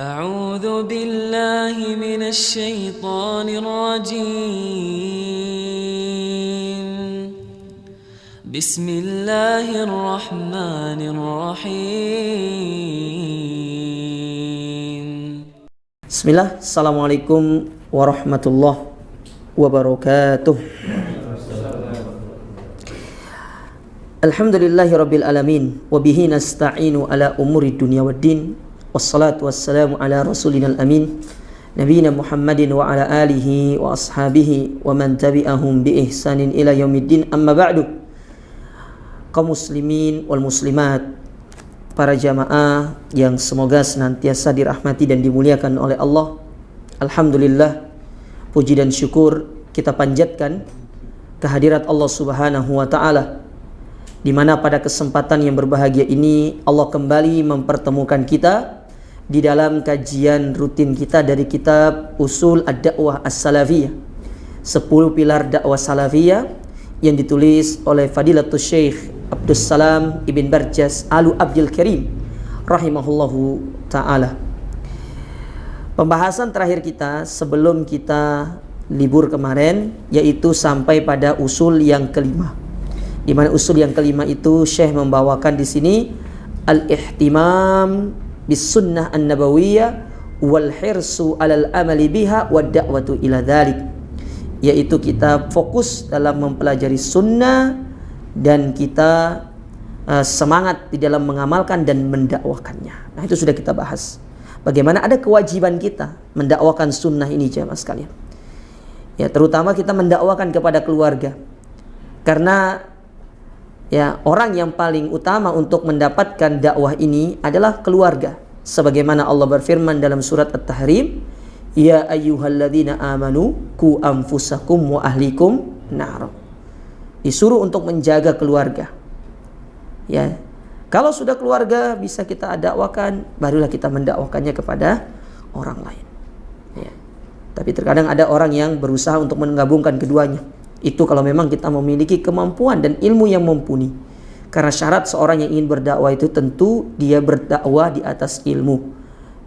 أعوذ بالله من الشيطان الرجيم بسم الله الرحمن الرحيم Bismillah, Assalamualaikum warahmatullahi wabarakatuh. Alhamdulillahi rabbil alamin, wabihi nasta'inu ala umuri dunya waddin, wassalatu wassalamu ala rasulina al-amin, nabiyina Muhammadin wa ala alihi wa ashabihi wa man tabi'ahum bi ihsanin ila yaumiddin, amma ba'du. Kaum muslimin wal muslimat, para jamaah yang semoga senantiasa dirahmati dan dimuliakan oleh Allah. Alhamdulillah, puji dan syukur kita panjatkan kehadirat Allah Subhanahu wa taala, di mana pada kesempatan yang berbahagia ini Allah kembali mempertemukan kita di dalam kajian rutin kita dari kitab Usul Ad-Da'wah As-Salafiyah, 10 pilar dakwah salafiyah, yang ditulis oleh Fadilatul Syekh Abdus Salam Ibn Barjas Alu Abdul Karim rahimahullahu ta'ala. Pembahasan terakhir kita sebelum kita libur kemarin yaitu sampai pada usul yang kelima, di mana usul yang kelima itu Syekh membawakan di sini al-ihtimam bis sunnah an-nabawiyah wal hirsu alal amali biha wad da'watu ila dzalik, yaitu kita fokus dalam mempelajari sunnah dan kita semangat di dalam mengamalkan dan mendakwakannya. Nah, itu sudah kita bahas. Bagaimana ada kewajiban kita mendakwakan sunnah ini, jemaah sekalian. Ya, terutama kita mendakwakan kepada keluarga. Karena ya, orang yang paling utama untuk mendapatkan dakwah ini adalah keluarga. Sebagaimana Allah berfirman dalam surat At-Tahrim, ya ayyuhalladzina amanu qu anfusakum wa ahlikum nar. Disuruh untuk menjaga keluarga. Ya, kalau sudah keluarga bisa kita dakwakan, barulah kita mendakwakannya kepada orang lain. Ya. Tapi terkadang ada orang yang berusaha untuk menggabungkan keduanya. Itu kalau memang kita memiliki kemampuan dan ilmu yang mumpuni. Karena syarat seorang yang ingin berdakwah itu tentu dia berdakwah di atas ilmu.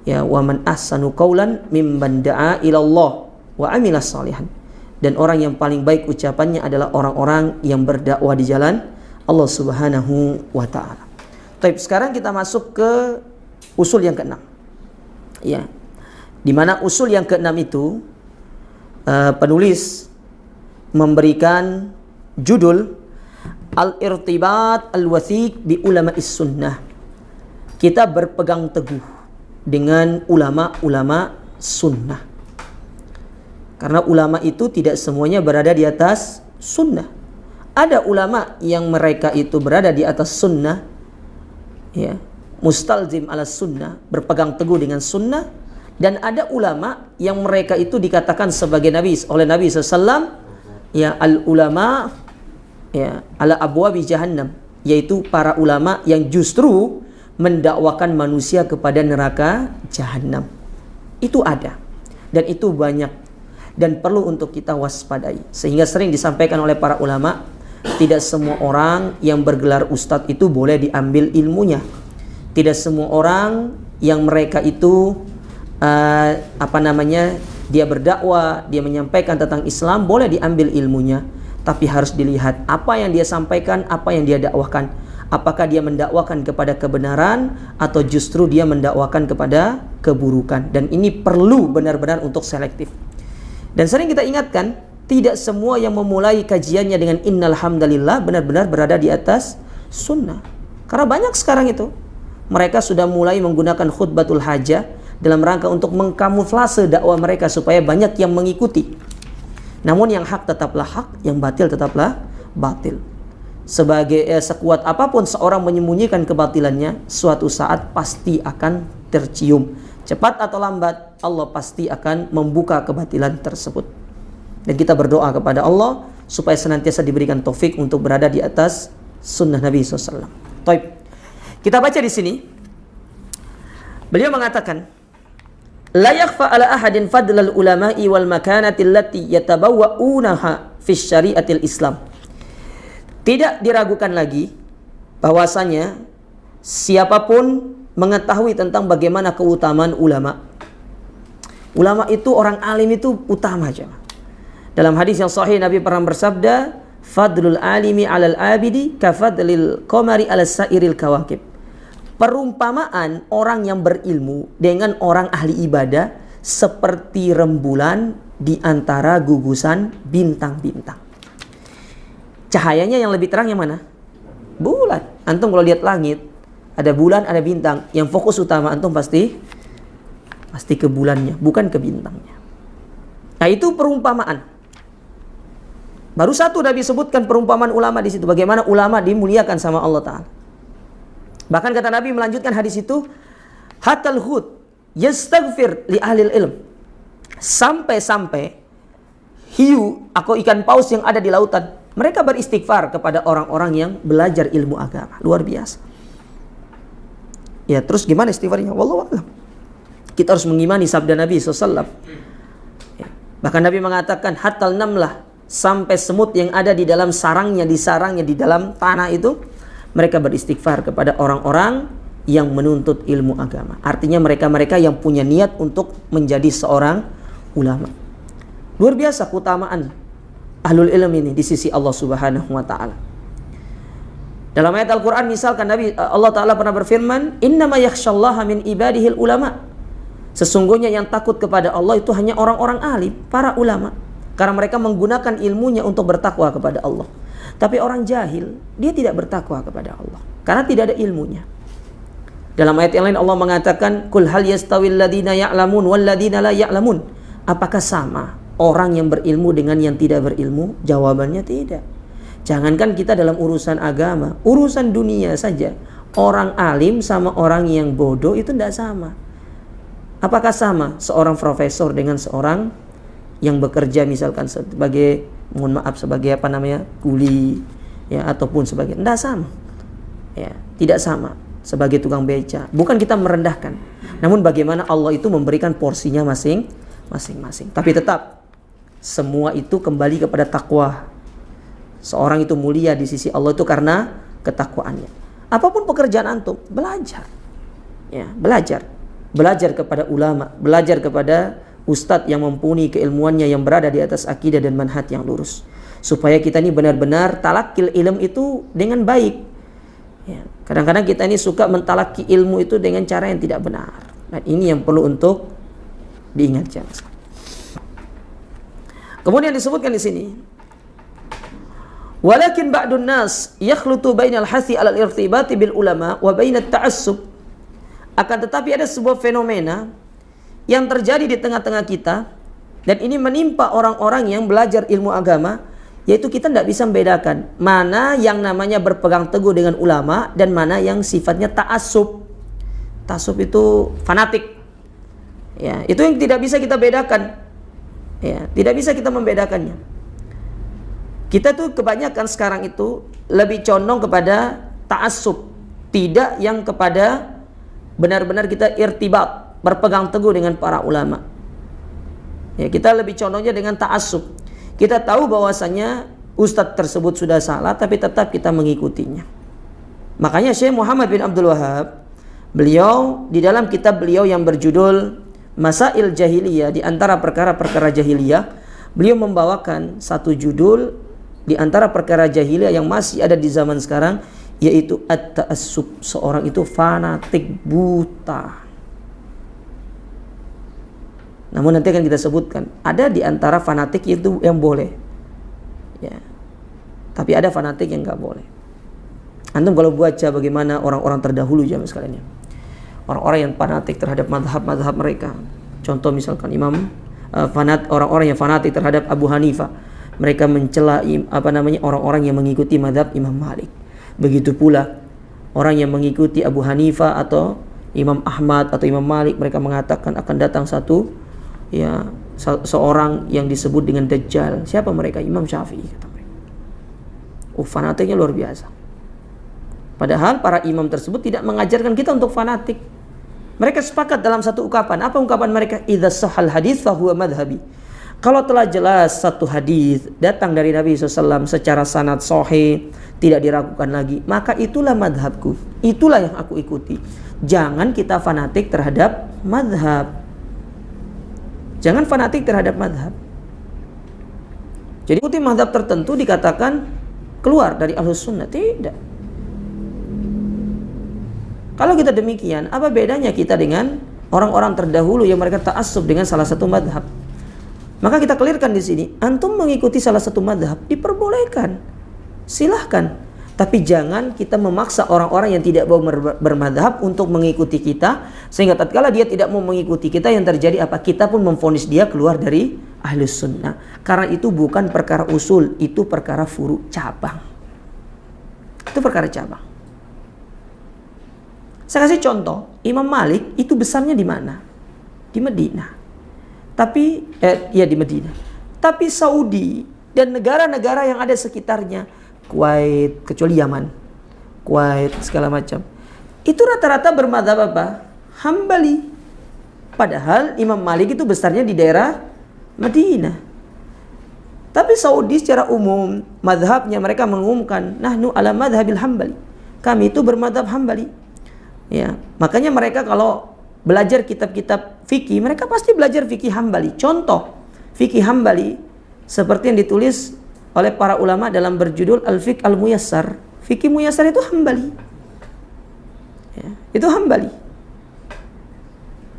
Ya, wa man ahsanu qaulan mimman da'a ilallah wa amila salihan. Dan orang yang paling baik ucapannya adalah orang-orang yang berdakwah di jalan Allah Subhanahu wa taala. Baik, sekarang kita masuk ke usul yang keenam. Ya. Di mana usul yang keenam itu penulis memberikan judul Al-Irtibat Al-Wathiq bi Ulama'is Sunnah. Kita berpegang teguh dengan ulama-ulama sunnah. Karena ulama itu tidak semuanya berada di atas sunnah. Ada ulama yang mereka itu berada di atas sunnah, ya, mustalzim ala sunnah, berpegang teguh dengan sunnah. Dan ada ulama yang mereka itu dikatakan sebagai Nabi oleh Nabi SAW, ya, al-ulama ya ala abwabi jahannam, yaitu para ulama yang justru mendakwakan manusia kepada neraka jahanam. Itu ada dan itu banyak dan perlu untuk kita waspadai. Sehingga sering disampaikan oleh para ulama, tidak semua orang yang bergelar ustadz itu boleh diambil ilmunya. Tidak semua orang yang mereka itu dia berdakwah, dia menyampaikan tentang Islam boleh diambil ilmunya. Tapi harus dilihat apa yang dia sampaikan, apa yang dia dakwahkan. Apakah dia mendakwakan kepada kebenaran atau justru dia mendakwakan kepada keburukan. Dan ini perlu benar-benar untuk selektif. Dan sering kita ingatkan, tidak semua yang memulai kajiannya dengan innal hamdalillah benar-benar berada di atas sunnah. Karena banyak sekarang itu mereka sudah mulai menggunakan khutbatul hajah dalam rangka untuk mengkamuflase dakwah mereka supaya banyak yang mengikuti. Namun yang hak tetaplah hak, yang batil tetaplah batil. Sekuat apapun seorang menyembunyikan kebatilannya, suatu saat pasti akan tercium. Cepat atau lambat Allah pasti akan membuka kebatilan tersebut. Dan kita berdoa kepada Allah supaya senantiasa diberikan taufik untuk berada di atas sunnah Nabi SAW. Taib. Kita baca di sini. Beliau mengatakan, la yakhfa ala ahadin fadlal ulama'i wal makanati allati yatabawwa'unaha fi syariatil Islam. Tidak diragukan lagi bahwasanya siapapun mengetahui tentang bagaimana keutamaan ulama. Ulama itu, orang alim itu utama jemaah. Dalam hadis yang sahih Nabi pernah bersabda, fadlul alimi 'alal abidi kafadlil qamari 'ala sairil kawakib. Perumpamaan orang yang berilmu dengan orang ahli ibadah seperti rembulan di antara gugusan bintang-bintang. Cahayanya yang lebih terang yang mana? Bulan. Antum kalau lihat langit, ada bulan, ada bintang. Yang fokus utama antum pasti ke bulannya, bukan ke bintangnya. Nah, itu perumpamaan. Baru satu Nabi sebutkan perumpamaan ulama di situ. Bagaimana ulama dimuliakan sama Allah Ta'ala. Bahkan kata Nabi melanjutkan hadis itu, hatal hud yastaghfir li ahlil ilm. Sampai-sampai hiu atau ikan paus yang ada di lautan, mereka beristighfar kepada orang-orang yang belajar ilmu agama. Luar biasa. Ya, terus gimana istighfarnya? Wallahu a'lam. Kita harus mengimani sabda Nabi SAW. Ya. Bahkan Nabi mengatakan, hatal namlah, sampai semut yang ada di dalam sarangnya di dalam tanah itu, mereka beristighfar kepada orang-orang yang menuntut ilmu agama. Artinya mereka-mereka yang punya niat untuk menjadi seorang ulama. Luar biasa keutamaan ahlul ilm ini di sisi Allah Subhanahu wa taala. Dalam ayat Al-Qur'an misalkan Allah Taala pernah berfirman, "Innama yakhsyallaha min ibadihil ulama." Sesungguhnya yang takut kepada Allah itu hanya orang-orang alim, para ulama. Karena mereka menggunakan ilmunya untuk bertakwa kepada Allah. Tapi orang jahil, dia tidak bertakwa kepada Allah karena tidak ada ilmunya. Dalam ayat yang lain Allah mengatakan, "Qul hal yastawil ladzina ya'lamun wal ladzina la ya'lamun?" Apakah sama orang yang berilmu dengan yang tidak berilmu? Jawabannya tidak. Jangankan kita dalam urusan agama, urusan dunia saja, orang alim sama orang yang bodoh itu tidak sama. Apakah sama seorang profesor dengan seorang yang bekerja misalkan sebagai, sebagai kuli, ya, ataupun sebagai, tidak sama, ya, tidak sama, sebagai tukang beca. Bukan kita merendahkan, namun bagaimana Allah itu memberikan porsinya masing-masing. Tapi tetap semua itu kembali kepada takwa. Seorang itu mulia di sisi Allah itu karena ketakwaannya. Apapun pekerjaan antum, belajar, ya, belajar kepada ulama, belajar kepada ustadz yang mumpuni keilmuannya, yang berada di atas akidah dan manhaj yang lurus, supaya kita ini benar-benar talakil ilmu itu dengan baik. Ya, kadang-kadang kita ini suka mentalaki ilmu itu dengan cara yang tidak benar, dan ini yang perlu untuk diingat. Kemudian disebutkan di sini, walakin ba'dun nas yakhlutu bainal hasi 'alal irtibati bil ulama wa bainat ta'assub. Akan tetapi ada sebuah fenomena yang terjadi di tengah-tengah kita, dan ini menimpa orang-orang yang belajar ilmu agama, yaitu kita tidak bisa membedakan mana yang namanya berpegang teguh dengan ulama dan mana yang sifatnya ta'assub. Ta'assub itu fanatik, ya, itu yang tidak bisa kita bedakan, ya, tidak bisa kita membedakannya. Kita tuh kebanyakan sekarang itu lebih condong kepada ta'assub, tidak yang kepada benar-benar kita irtibat, berpegang teguh dengan para ulama. Ya, kita lebih condongnya dengan ta'assub. Kita tahu bahwasanya ustadz tersebut sudah salah, tapi tetap kita mengikutinya. Makanya Syekh Muhammad bin Abdul Wahab, beliau di dalam kitab beliau yang berjudul Masail Jahiliyah, di antara perkara-perkara jahiliyah, beliau membawakan satu judul di antara perkara jahiliyah yang masih ada di zaman sekarang, yaitu at-ta'assub. Seorang itu fanatik buta. Namun nanti akan kita sebutkan, ada di antara fanatik itu yang boleh, ya, tapi ada fanatik yang nggak boleh. Antum kalau baca bagaimana orang-orang terdahulu zaman sekalian, orang-orang yang fanatik terhadap mazhab mereka. Contoh misalkan orang-orang yang fanatik terhadap Abu Hanifah, mereka mencela orang-orang yang mengikuti mazhab Imam Malik. Begitu pula orang yang mengikuti Abu Hanifah atau Imam Ahmad atau Imam Malik, mereka mengatakan akan datang seorang yang disebut dengan Dajjal. Siapa mereka? Imam Syafi'i, kata mereka. Fanatiknya luar biasa. Padahal para imam tersebut tidak mengajarkan kita untuk fanatik. Mereka sepakat dalam satu ungkapan. Apa ungkapan mereka? Idza sahal hadits fa huwa madhhabi. Kalau telah jelas satu hadis datang dari Nabi SAW secara sanad sahih, tidak diragukan lagi, maka itulah madhabku, itulah yang aku ikuti. Jangan kita fanatik terhadap madhab. Jangan fanatik terhadap madhab. Jadi ikuti madhab tertentu dikatakan keluar dari ahlus sunnah. Tidak. Kalau kita demikian, apa bedanya kita dengan orang-orang terdahulu yang mereka ta'assub dengan salah satu madhab? Maka kita clearkan di sini, antum mengikuti salah satu madhab diperbolehkan, silahkan. Tapi jangan kita memaksa orang-orang yang tidak mau bermadhab untuk mengikuti kita, sehingga tatkala dia tidak mau mengikuti kita, yang terjadi apa? Kita pun memvonis dia keluar dari ahlus sunnah. Karena itu bukan perkara usul, itu perkara furu, cabang. Itu perkara cabang. Saya kasih contoh, Imam Malik itu besarnya di mana? Di Madinah. Tapi di Madinah. Tapi Saudi dan negara-negara yang ada sekitarnya, Kuwait, kecuali Yaman, Kuwait segala macam, itu rata-rata bermadzhab apa? Hambali. Padahal Imam Malik itu besarnya di daerah Madinah. Tapi Saudi secara umum madhabnya mereka mengumumkan nahnu ala madhabil hambali. Kami itu bermadhab hambali. Ya, makanya mereka kalau belajar kitab-kitab fikih, mereka pasti belajar fikih hambali. Contoh fikih hambali seperti yang ditulis oleh para ulama dalam berjudul Al-Fiqh Al-Muyassar. Fikih Muyassar itu hambali. Ya, itu hambali.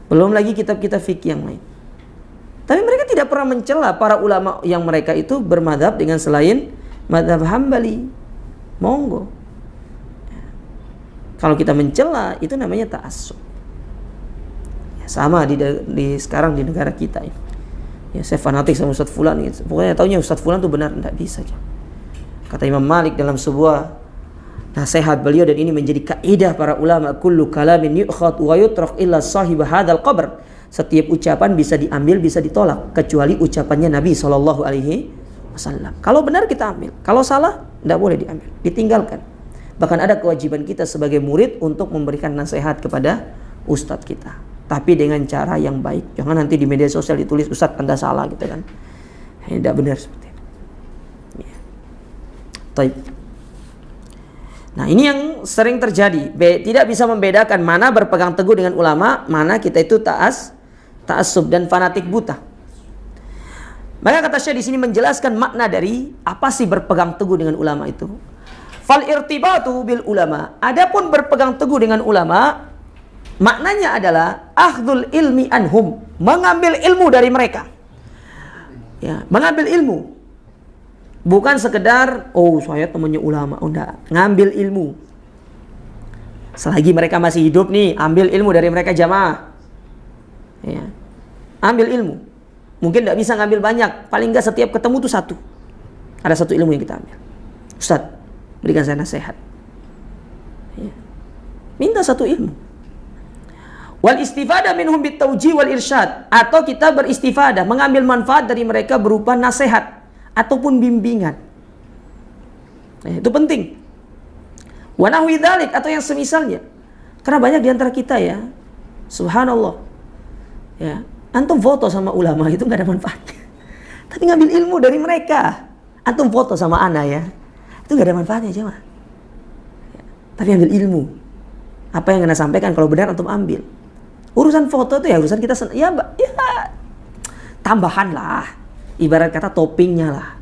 Belum lagi kitab-kitab fikih yang lain. Tapi mereka tidak pernah mencela para ulama yang mereka itu bermadhab dengan selain madhab hambali. Monggo. Ya. Kalau kita mencela, itu namanya ta'assub. Ya, sama di sekarang di negara kita ini. Ya, saya fanatik sama Ustaz Fulan gitu. Pokoknya taunya Ustaz Fulan itu benar, tidak bisa. Kata Imam Malik dalam sebuah nasihat beliau, dan ini menjadi kaidah para ulama, kullu kalamin yu'khad wa yutrak illa sahib hadzal qabr. Setiap ucapan bisa diambil, bisa ditolak, kecuali ucapannya Nabi SAW. Kalau benar kita ambil, kalau salah tidak boleh diambil, ditinggalkan. Bahkan ada kewajiban kita sebagai murid untuk memberikan nasihat kepada ustadz kita, tapi dengan cara yang baik. Jangan nanti di media sosial ditulis Ustadz Anda salah gitu kan. Tidak benar seperti itu. Ya. Taib. Nah, ini yang sering terjadi. Tidak bisa membedakan mana berpegang teguh dengan ulama, mana kita itu ta'assub dan fanatik buta. Maka kata Syekh di sini menjelaskan makna dari apa sih berpegang teguh dengan ulama itu. Fal irtibatu bil ulama. Adapun berpegang teguh dengan ulama, maknanya adalah akhdul ilmi anhum, mengambil ilmu dari mereka. Ya, mengambil ilmu. Bukan sekedar saya temannya ulama, enggak, ngambil ilmu. Selagi mereka masih hidup nih, ambil ilmu dari mereka jamaah. Ya. Ambil ilmu. Mungkin tidak bisa ngambil banyak, paling enggak setiap ketemu tuh satu. Ada satu ilmu yang kita ambil. Ustaz, berikan saya nasihat. Ya. Minta satu ilmu. Wal istifadah minhum bitauji wal irsyad, atau kita beristifadah, mengambil manfaat dari mereka berupa nasihat ataupun bimbingan. Itu penting. Wa nahwi dzalik, atau yang semisalnya. Karena banyak di antara kita ya, subhanallah. Ya, antum foto sama ulama itu enggak ada manfaatnya. Tapi ngambil ilmu dari mereka. Antum foto sama ana ya, itu enggak ada manfaatnya jemaah. Ya, tapi ambil ilmu. Apa yang Anda sampaikan kalau benar antum ambil. Urusan foto itu ya urusan kita tambahan lah, ibarat kata toppingnya lah.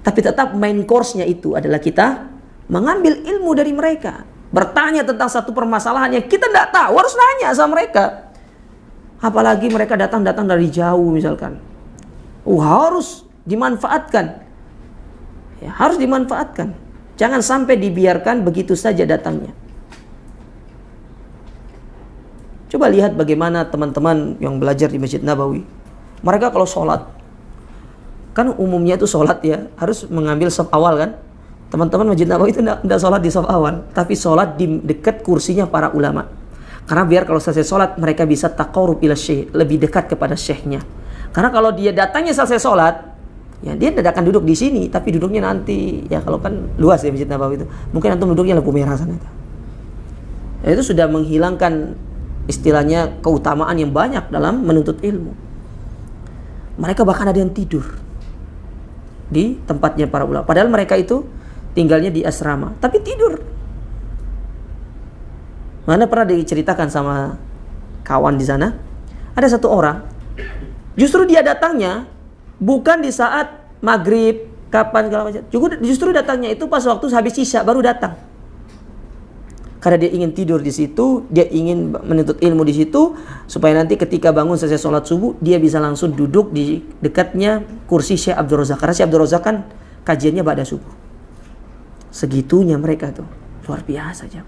Tapi tetap main course-nya itu adalah kita mengambil ilmu dari mereka, bertanya tentang satu permasalahan yang kita tidak tahu, harus nanya sama mereka. Apalagi mereka datang dari jauh misalkan, harus dimanfaatkan, ya, harus dimanfaatkan. Jangan sampai dibiarkan begitu saja datangnya. Coba lihat bagaimana teman-teman yang belajar di Masjid Nabawi. Mereka kalau sholat, kan umumnya itu sholat ya, harus mengambil shaf awal kan. Teman-teman Masjid Nabawi itu tidak sholat di shaf awal, tapi sholat di dekat kursinya para ulama. Karena biar kalau selesai sholat, mereka bisa taqarrub ila syekh, lebih dekat kepada syekhnya. Karena kalau dia datangnya selesai sholat, ya dia tidak akan duduk di sini, tapi duduknya nanti, ya kalau kan luas ya Masjid Nabawi itu, mungkin antum duduknya lampu merah sana. Ya, itu sudah menghilangkan istilahnya keutamaan yang banyak dalam menuntut ilmu. Mereka bahkan ada yang tidur di tempatnya para ulama, padahal mereka itu tinggalnya di asrama, tapi tidur. Mana pernah diceritakan sama kawan di sana, ada satu orang, justru dia datangnya bukan di saat maghrib, kapan segala macam. Justru datangnya itu pas waktu habis isya baru datang. Karena dia ingin tidur di situ, dia ingin menuntut ilmu di situ, supaya nanti ketika bangun selesai sholat subuh, dia bisa langsung duduk di dekatnya kursi Syekh Abdul Razak. Karena Syekh Abdul Razak kan kajiannya pada subuh. Segitunya mereka tuh, luar biasa aja.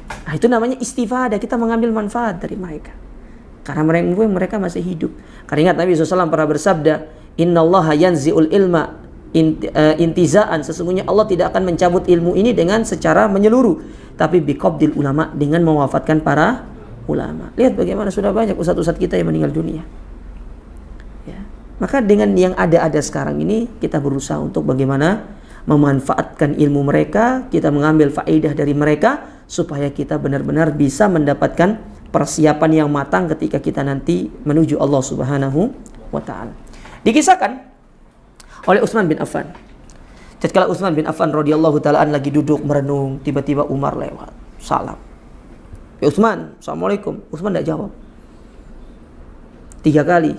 Nah, itu namanya istifadah, kita mengambil manfaat dari mereka. Karena mereka masih hidup. Karena ingat Nabi SAW pernah bersabda, Innallaha yanzi'ul ilma intizaan, sesungguhnya Allah tidak akan mencabut ilmu ini dengan secara menyeluruh, tapi biqabdil ulama, dengan mewafatkan para ulama. Lihat bagaimana sudah banyak ustadz-ustadz kita yang meninggal dunia. Ya. Maka dengan yang ada sekarang ini, kita berusaha untuk bagaimana memanfaatkan ilmu mereka, kita mengambil faedah dari mereka, supaya kita benar-benar bisa mendapatkan persiapan yang matang ketika kita nanti menuju Allah Subhanahu wa ta'ala. Dikisahkan oleh Utsman bin Affan. Tatkala Utsman bin Affan radhiyallahu ta'ala lagi duduk merenung, tiba-tiba Umar lewat, salam. Ya Utsman, Assalamualaikum. Utsman tidak jawab. 3 kali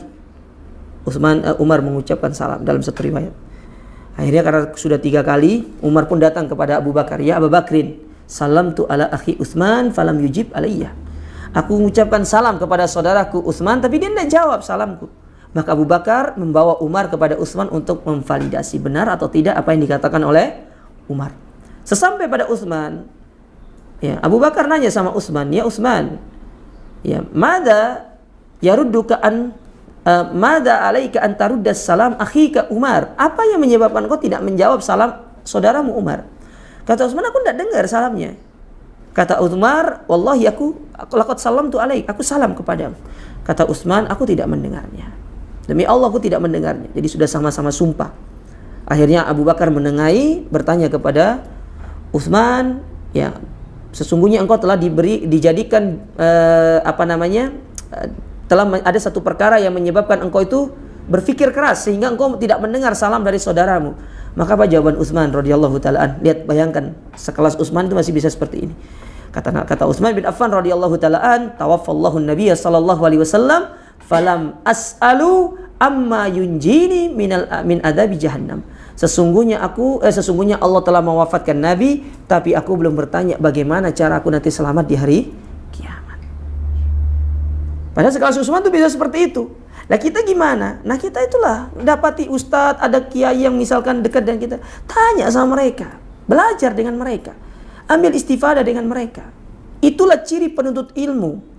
Umar mengucapkan salam dalam satu riwayat. Akhirnya karena sudah 3 kali, Umar pun datang kepada Abu Bakar. Ya Abu Bakrin, salamtu ala akhi Utsman falam yujib alayya. Aku mengucapkan salam kepada saudaraku Utsman, tapi dia tidak jawab salamku. Maka Abu Bakar membawa Umar kepada Utsman untuk memvalidasi benar atau tidak apa yang dikatakan oleh Umar. Sesampai pada Utsman, ya, Abu Bakar nanya sama Utsman, ya Utsman, ya, mada yarudduka an mada alaika an taruddas salam akhika Umar? Apa yang menyebabkan kau tidak menjawab salam saudaramu Umar? Kata Utsman, aku tidak dengar salamnya. Kata Umar, wallahi aku laqad salamtu alaik, aku salam kepadamu. Kata Utsman, aku tidak mendengarnya. Demi Allah aku tidak mendengarnya. Jadi sudah sama-sama sumpah. Akhirnya Abu Bakar menengahi, bertanya kepada Utsman, ya, sesungguhnya engkau telah dijadikan telah ada satu perkara yang menyebabkan engkau itu berpikir keras sehingga engkau tidak mendengar salam dari saudaramu. Maka apa jawaban Utsman radhiyallahu taala? Lihat, bayangkan sekelas Utsman itu masih bisa seperti ini. Kata Utsman bin Affan radhiyallahu taala, tawaffallahu an-nabiy sallallahu alaihi wasallam falam as'alu amma yunjini min adabi jahannam. Sesungguhnya Allah telah mewafatkan Nabi, tapi aku belum bertanya bagaimana cara aku nanti selamat di hari kiamat. Padahal sekelas Utsman itu bisa seperti itu. Nah kita gimana? Nah kita itulah dapati ustadz, ada kiai yang misalkan dekat dengan kita, tanya sama mereka, belajar dengan mereka, ambil istifadah dengan mereka. Itulah ciri penuntut ilmu.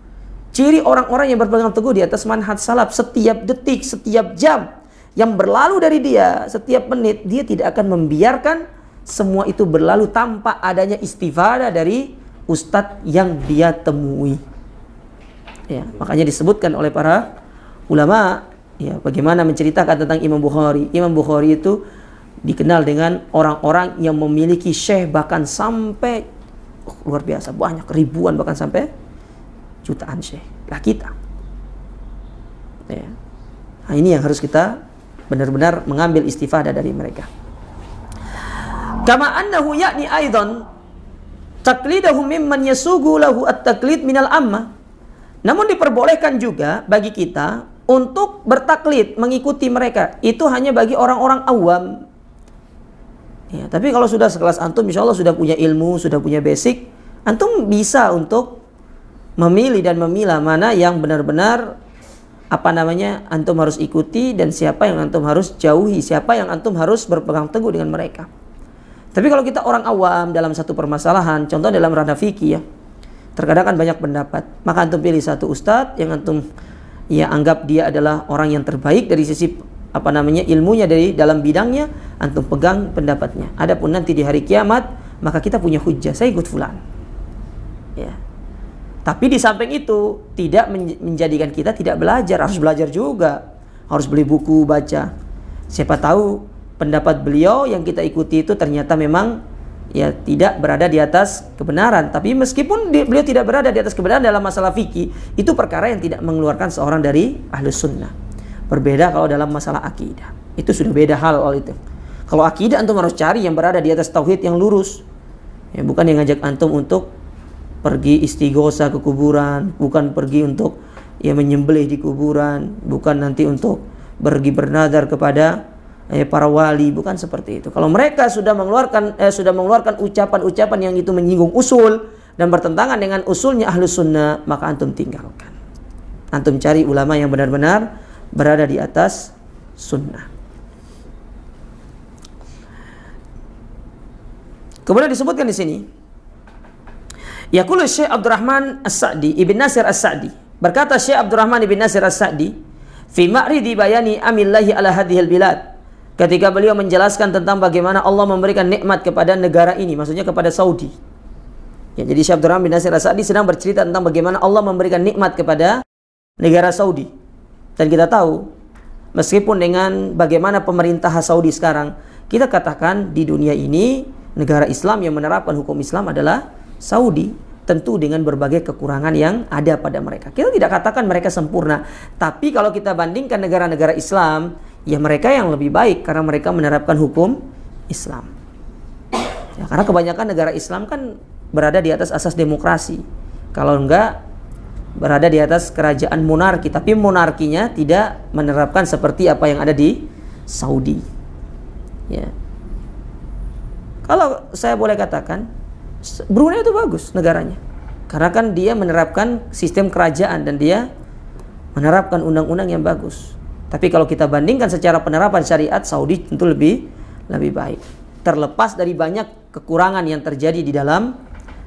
Ciri orang-orang yang berpegang teguh di atas manhaj salaf. Setiap detik, setiap jam yang berlalu dari dia, setiap menit, dia tidak akan membiarkan semua itu berlalu tanpa adanya istifadah dari ustadz yang dia temui. Ya, makanya disebutkan oleh para ulama, ya, bagaimana menceritakan tentang Imam Bukhari. Imam Bukhari itu dikenal dengan orang-orang yang memiliki syekh bahkan sampai luar biasa, banyak, ribuan, bahkan sampai jutaan syekh. Lah kita, ya. Nah, ini yang harus kita benar-benar mengambil istifadah dari mereka. Kama annahu ya'ni aidan taqlidahum mimman yasugu lahu at-taqlid minal amma. Namun diperbolehkan juga bagi kita untuk bertaklid, mengikuti mereka. Itu hanya bagi orang-orang awam. Ya, tapi kalau sudah sekelas antum, insya Allah sudah punya ilmu, sudah punya basic, antum bisa untuk memilih dan memilah mana yang benar-benar antum harus ikuti dan siapa yang antum harus jauhi, siapa yang antum harus berpegang teguh dengan mereka. Tapi kalau kita orang awam dalam satu permasalahan, contoh dalam ranah fikih, ya, terkadang kan banyak pendapat, maka antum pilih satu ustadz yang antum anggap dia adalah orang yang terbaik dari sisi ilmunya dari dalam bidangnya, antum pegang pendapatnya. Adapun nanti di hari kiamat, maka kita punya hujjah, saya ikut fulan. Ya. Tapi di samping itu tidak menjadikan kita tidak belajar, harus belajar juga, harus beli buku, baca. Siapa tahu pendapat beliau yang kita ikuti itu ternyata memang tidak berada di atas kebenaran. Tapi meskipun beliau tidak berada di atas kebenaran dalam masalah fikih, itu perkara yang tidak mengeluarkan seorang dari ahlus sunnah. Berbeda kalau dalam masalah akidah, itu sudah beda hal itu. Kalau akidah antum harus cari yang berada di atas tauhid yang lurus, ya, bukan yang ngajak antum untuk pergi istighosa ke kuburan, bukan pergi untuk menyembelih di kuburan, bukan nanti untuk pergi bernadar kepada para wali, bukan seperti itu. Kalau mereka sudah mengeluarkan ucapan-ucapan yang itu menyinggung usul dan bertentangan dengan usulnya Ahlus Sunnah, maka antum tinggalkan. Antum cari ulama yang benar-benar berada di atas sunnah. Kemudian disebutkan di sini, yaqulu Syekh Abdurrahman As-Sa'di Ibn Nasir As-Sa'di, berkata Syekh Abdurrahman Ibn Nasir As-Sa'di fi ma'ridi bayani amillahi ala hadhil bilad, ketika beliau menjelaskan tentang bagaimana Allah memberikan nikmat kepada negara ini, maksudnya kepada Saudi. Ya, jadi Syekh Abdurrahman bin Nasir As-Sa'di sedang bercerita tentang bagaimana Allah memberikan nikmat kepada negara Saudi. Dan kita tahu, meskipun dengan bagaimana pemerintah Saudi sekarang, kita katakan di dunia ini negara Islam yang menerapkan hukum Islam adalah Saudi, tentu dengan berbagai kekurangan yang ada pada mereka. Kita tidak katakan mereka sempurna, tapi kalau kita bandingkan negara-negara Islam, ya mereka yang lebih baik karena mereka menerapkan hukum Islam. Ya, karena kebanyakan negara Islam kan berada di atas asas demokrasi. Kalau enggak, berada di atas kerajaan monarki, tapi monarkinya tidak menerapkan seperti apa yang ada di Saudi. Ya. Kalau saya boleh katakan, Brunei itu bagus negaranya, karena kan dia menerapkan sistem kerajaan dan dia menerapkan undang-undang yang bagus. Tapi kalau kita bandingkan secara penerapan syariat, Saudi tentu lebih baik. Terlepas dari banyak kekurangan yang terjadi di dalam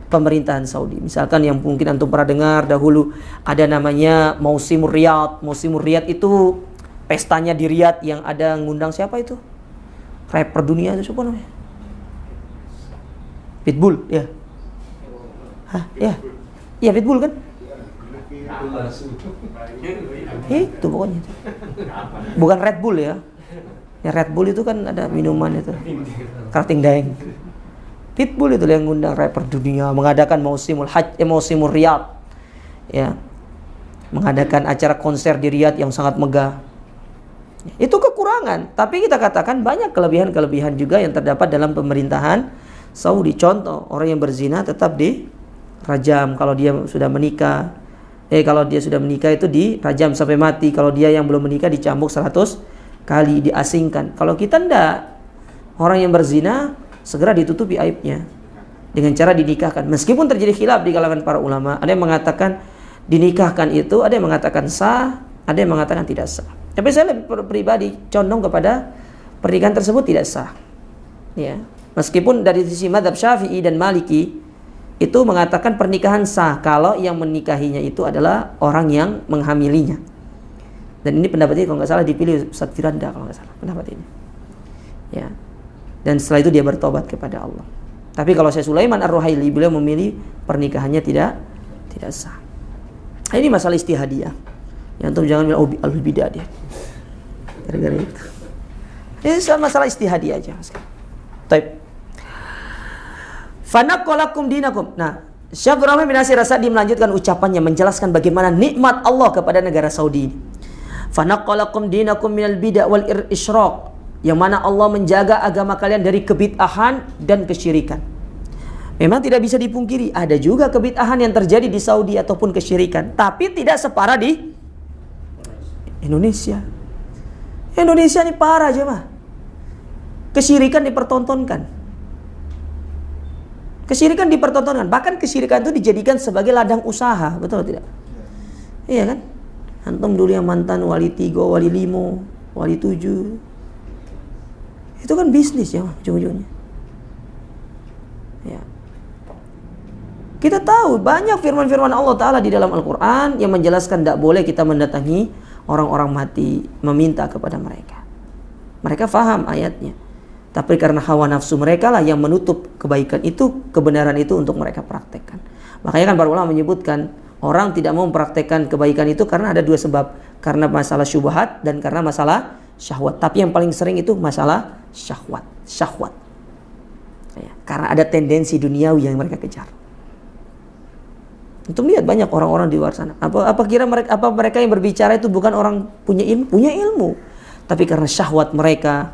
pemerintahan Saudi. Misalkan yang mungkin antum pernah dengar dahulu, ada namanya Mausimur Riyadh. Mausimur Riyadh itu pestanya di Riyadh yang ada ngundang siapa itu? Rapper dunia itu siapa namanya? Pitbull, ya. Hah, ya. Iya, Pitbull kan? Itu pokoknya itu. Bukan Red Bull ya. Ya Red Bull itu kan ada minuman itu. Karating Daeng. Pitbull itu yang ngundang rapper dunia, mengadakan Mausimul Riyadh. Ya. Mengadakan acara konser di Riyadh yang sangat megah. Itu kekurangan, tapi kita katakan banyak kelebihan-kelebihan juga yang terdapat dalam pemerintahan Saudi. Contoh, orang yang berzina tetap dirajam kalau dia sudah menikah. Kalau dia sudah menikah itu dirajam sampai mati. Kalau dia yang belum menikah dicambuk 100 kali, diasingkan. Kalau kita enggak, orang yang berzina segera ditutupi aibnya dengan cara dinikahkan. Meskipun terjadi khilaf di kalangan para ulama, ada yang mengatakan dinikahkan itu, ada yang mengatakan sah, ada yang mengatakan tidak sah. Tapi saya pribadi condong kepada pernikahan tersebut tidak sah. Ya. Meskipun dari sisi mazhab Syafi'i dan Maliki itu mengatakan pernikahan sah kalau yang menikahinya itu adalah orang yang menghamilinya. Dan ini pendapat ini kalau nggak salah dipilih Ustaz Firanda kalau nggak salah pendapat ini. Ya. Dan setelah itu dia bertobat kepada Allah. Tapi kalau Syekh Sulaiman Ar-Ruhaili, beliau memilih pernikahannya tidak sah. Ini masalah istihadiyah. Yang antum jangan bilang al-bidah dia. Gara-gara itu. Ini masalah istihadiyah aja. Baik. Fanaqalakum dinakum. Nah, Syekh Abdurrahman bin Nasir As-Sa'di melanjutkan ucapannya menjelaskan bagaimana nikmat Allah kepada negara Saudi. Fanaqalakum dinakum minal bid'ah wal isyraq, yang mana Allah menjaga agama kalian dari kebid'ahan dan kesyirikan. Memang tidak bisa dipungkiri, ada juga kebid'ahan yang terjadi di Saudi ataupun kesyirikan, tapi tidak separah di Indonesia. Indonesia ini parah aja mah. Kesyirikan dipertontonkan. Kesyirikan dipertontonkan, bahkan kesyirikan itu dijadikan sebagai ladang usaha, betul tidak? Iya kan? Antum dulu yang mantan wali 3, wali 5, wali 7, itu kan bisnis ya ujung-ujungnya. Ya. Kita tahu banyak firman-firman Allah Ta'ala di dalam Al-Quran yang menjelaskan tidak boleh kita mendatangi orang-orang mati, meminta kepada mereka. Mereka faham ayatnya. Tapi karena hawa nafsu mereka lah yang menutup kebaikan itu, kebenaran itu untuk mereka praktekkan. Makanya kan para ulama menyebutkan orang tidak mau mempraktekkan kebaikan itu karena ada 2 sebab. Karena masalah syubhat dan karena masalah syahwat. Tapi yang paling sering itu masalah syahwat. Ya, karena ada tendensi duniawi yang mereka kejar. Untuk lihat banyak orang-orang di luar sana. Apa mereka yang berbicara itu bukan orang punya ilmu? Punya ilmu. Tapi karena syahwat mereka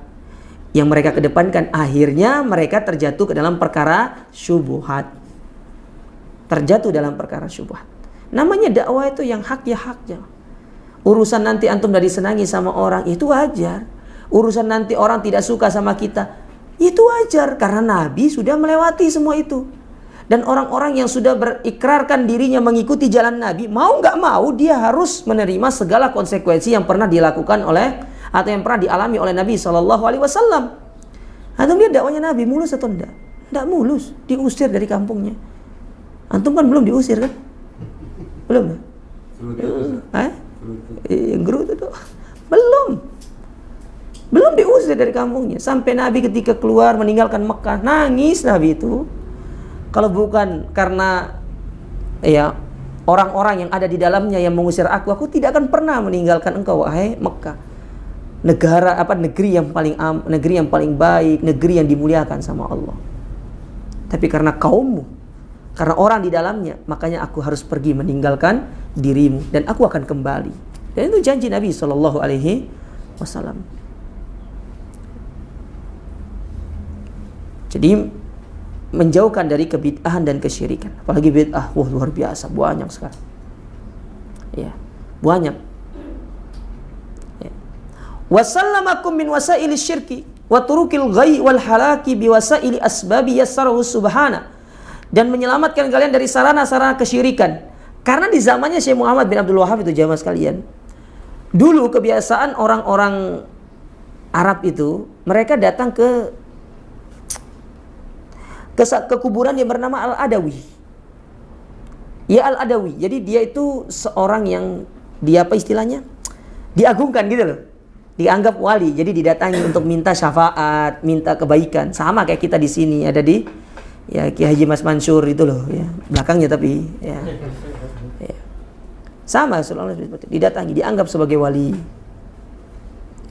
yang mereka kedepankan, akhirnya mereka terjatuh ke dalam perkara syubhat. terjatuh dalam perkara syubhat. Namanya dakwah itu yang hak ya haknya. Urusan nanti antum dari disenangi sama orang, itu wajar. Urusan nanti orang tidak suka sama kita, itu wajar. Karena Nabi sudah melewati semua itu. Dan orang-orang yang sudah berikrarkan dirinya mengikuti jalan Nabi, mau nggak mau dia harus menerima segala konsekuensi yang pernah dilakukan oleh atau yang pernah dialami oleh Nabi SAW. Antum lihat dakwanya Nabi mulus atau enggak? Enggak mulus, diusir dari kampungnya. Antum kan belum diusir kan? Belum? Gerutu tuh. Belum diusir dari kampungnya. Sampai Nabi ketika keluar meninggalkan Mekah, nangis Nabi itu. Kalau bukan karena ya orang-orang yang ada di dalamnya yang mengusir aku tidak akan pernah meninggalkan engkau wahai Mekah. Negeri yang paling baik, negeri yang dimuliakan sama Allah. Tapi karena kaummu, karena orang di dalamnya, makanya aku harus pergi meninggalkan dirimu dan aku akan kembali. Dan itu janji Nabi SAW. Jadi menjauhkan dari kebid'ahan dan kesyirikan. Apalagi bid'ah, luar biasa, banyak sekarang. Ya, banyak. Ya. Wasallamakum min wasaili syirki wa turukil ghai wal halaki bi wasaili asbabi yassarahu subhana. Dan menyelamatkan kalian dari sarana-sarana kesyirikan. Karena di zamannya Syekh Muhammad bin Abdul Wahhab itu jamaah sekalian, dulu kebiasaan orang-orang Arab itu, mereka datang ke kuburan yang bernama Al-Adawi. Ya Al-Adawi. Jadi dia itu seorang yang diagungkan gitu loh. Dianggap wali. Jadi didatangi untuk minta syafaat, minta kebaikan. Sama kayak kita di sini ada di Kiai Haji Mas Mansur itu loh ya. Belakangnya tapi ya. Sama seolah-olah didatangi, dianggap sebagai wali.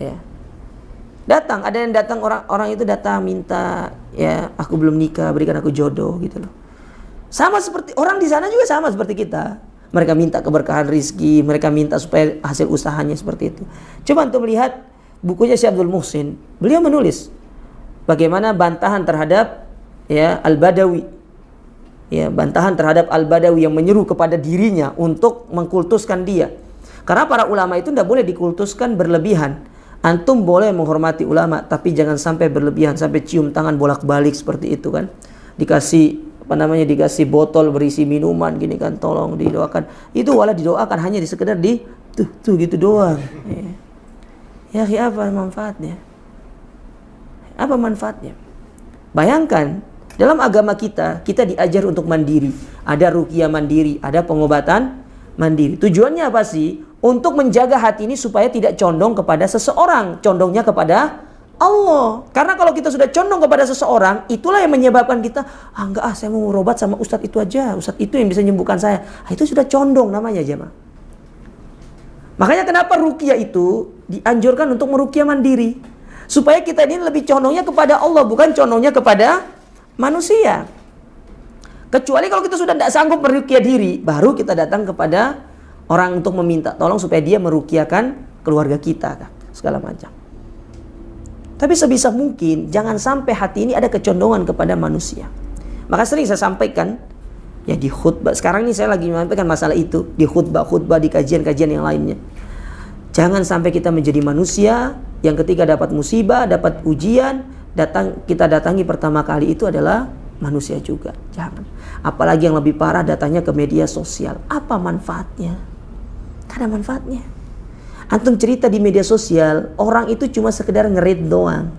Ya. Datang, ada yang datang orang itu datang minta, ya aku belum nikah, berikan aku jodoh gitu loh. Sama seperti orang di sana juga sama seperti kita. Mereka minta keberkahan rizki, mereka minta supaya hasil usahanya seperti itu. Coba untuk melihat bukunya Syekh Abdul Muhsin, beliau menulis bagaimana bantahan terhadap Al-Badawi. Ya, bantahan terhadap Al-Badawi yang menyeru kepada dirinya untuk mengkultuskan dia. Karena para ulama itu tidak boleh dikultuskan berlebihan. Antum boleh menghormati ulama, tapi jangan sampai berlebihan, sampai cium tangan bolak-balik seperti itu kan. Dikasih botol berisi minuman gini kan, tolong didoakan. Itu walau didoakan hanya sekedar tuh gitu doang. Ya, apa manfaatnya? Apa manfaatnya? Bayangkan, dalam agama kita diajar untuk mandiri. Ada ruqyah mandiri, ada pengobatan mandiri. Tujuannya apa sih? Untuk menjaga hati ini supaya tidak condong kepada seseorang, condongnya kepada Allah. Karena kalau kita sudah condong kepada seseorang, itulah yang menyebabkan kita, saya mau berobat sama ustadz itu aja, ustadz itu yang bisa menyembuhkan saya. Itu sudah condong namanya jemaah. Makanya kenapa ruqyah itu dianjurkan untuk meruqyah mandiri, supaya kita ini lebih condongnya kepada Allah, bukan condongnya kepada manusia. Kecuali kalau kita sudah tidak sanggup meruqyah diri, baru kita datang kepada orang untuk meminta tolong supaya dia meruqyahkan keluarga kita kan, segala macam. Tapi sebisa mungkin jangan sampai hati ini ada kecondongan kepada manusia. Maka sering saya sampaikan ya di khutbah. Sekarang ini saya lagi menyampaikan masalah itu di khutbah, di kajian-kajian yang lainnya. Jangan sampai kita menjadi manusia yang ketika dapat musibah, dapat ujian, kita datangi pertama kali itu adalah manusia juga. Jangan. Apalagi yang lebih parah datangnya ke media sosial. Apa manfaatnya? Ada manfaatnya. Antum cerita di media sosial, orang itu cuma sekedar nge-read doang.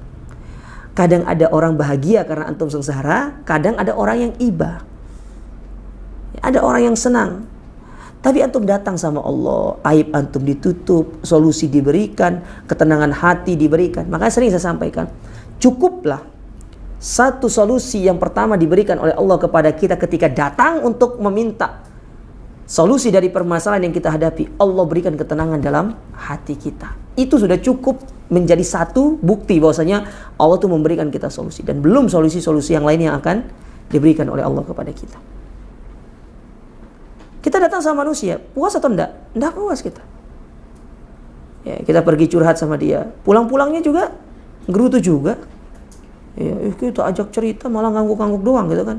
Kadang ada orang bahagia karena antum sengsara, kadang ada orang yang iba. Ada orang yang senang. Tapi antum datang sama Allah, aib antum ditutup, solusi diberikan, ketenangan hati diberikan. Makanya sering saya sampaikan, cukuplah satu solusi yang pertama diberikan oleh Allah kepada kita ketika datang untuk meminta solusi dari permasalahan yang kita hadapi. Allah berikan ketenangan dalam hati kita. Itu sudah cukup menjadi satu bukti bahwasanya Allah itu memberikan kita solusi. Dan belum solusi-solusi yang lain yang akan diberikan oleh Allah kepada kita. Kita datang sama manusia, puas atau enggak? Enggak puas kita. Ya, kita pergi curhat sama dia. Pulang-pulangnya juga gerutu juga. Ya, kita ajak cerita malah ngangguk-ngangguk doang gitu kan.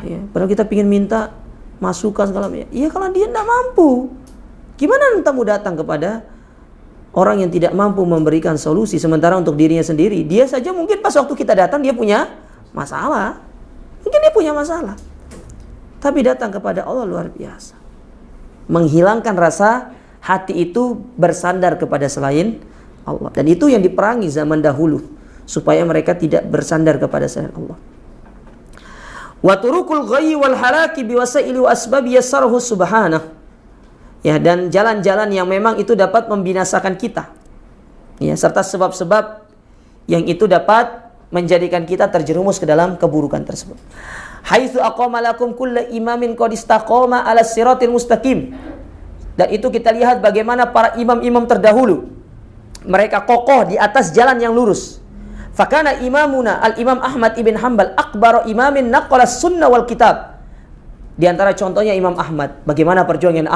Ya, padahal kita pingin minta masukan segala macam. Iya, kalau dia tidak mampu, gimana nanti mau datang kepada orang yang tidak mampu memberikan solusi, sementara untuk dirinya sendiri, dia saja mungkin pas waktu kita datang dia punya masalah. Mungkin dia punya masalah. Tapi datang kepada Allah luar biasa. Menghilangkan rasa hati itu bersandar kepada selain Allah. Dan itu yang diperangi zaman dahulu, supaya mereka tidak bersandar kepada selain Allah. Wa turukul ghayyi wal halaki biwasaili wa asbab yassarahu subhanahu. Ya, dan jalan-jalan yang memang itu dapat membinasakan kita. Ya, serta sebab-sebab yang itu dapat menjadikan kita terjerumus ke dalam keburukan tersebut. Haitsu aqama lakum kulla imamin qad istaqama 'ala siratil mustaqim. Dan itu kita lihat bagaimana para imam-imam terdahulu, mereka kokoh di atas jalan yang lurus. Fakana imamuna al-Imam Ahmad ibn Hanbal akbaru imamin naqala sunnah wal kitab. Di antara contohnya Imam Ahmad. Bagaimana perjuangan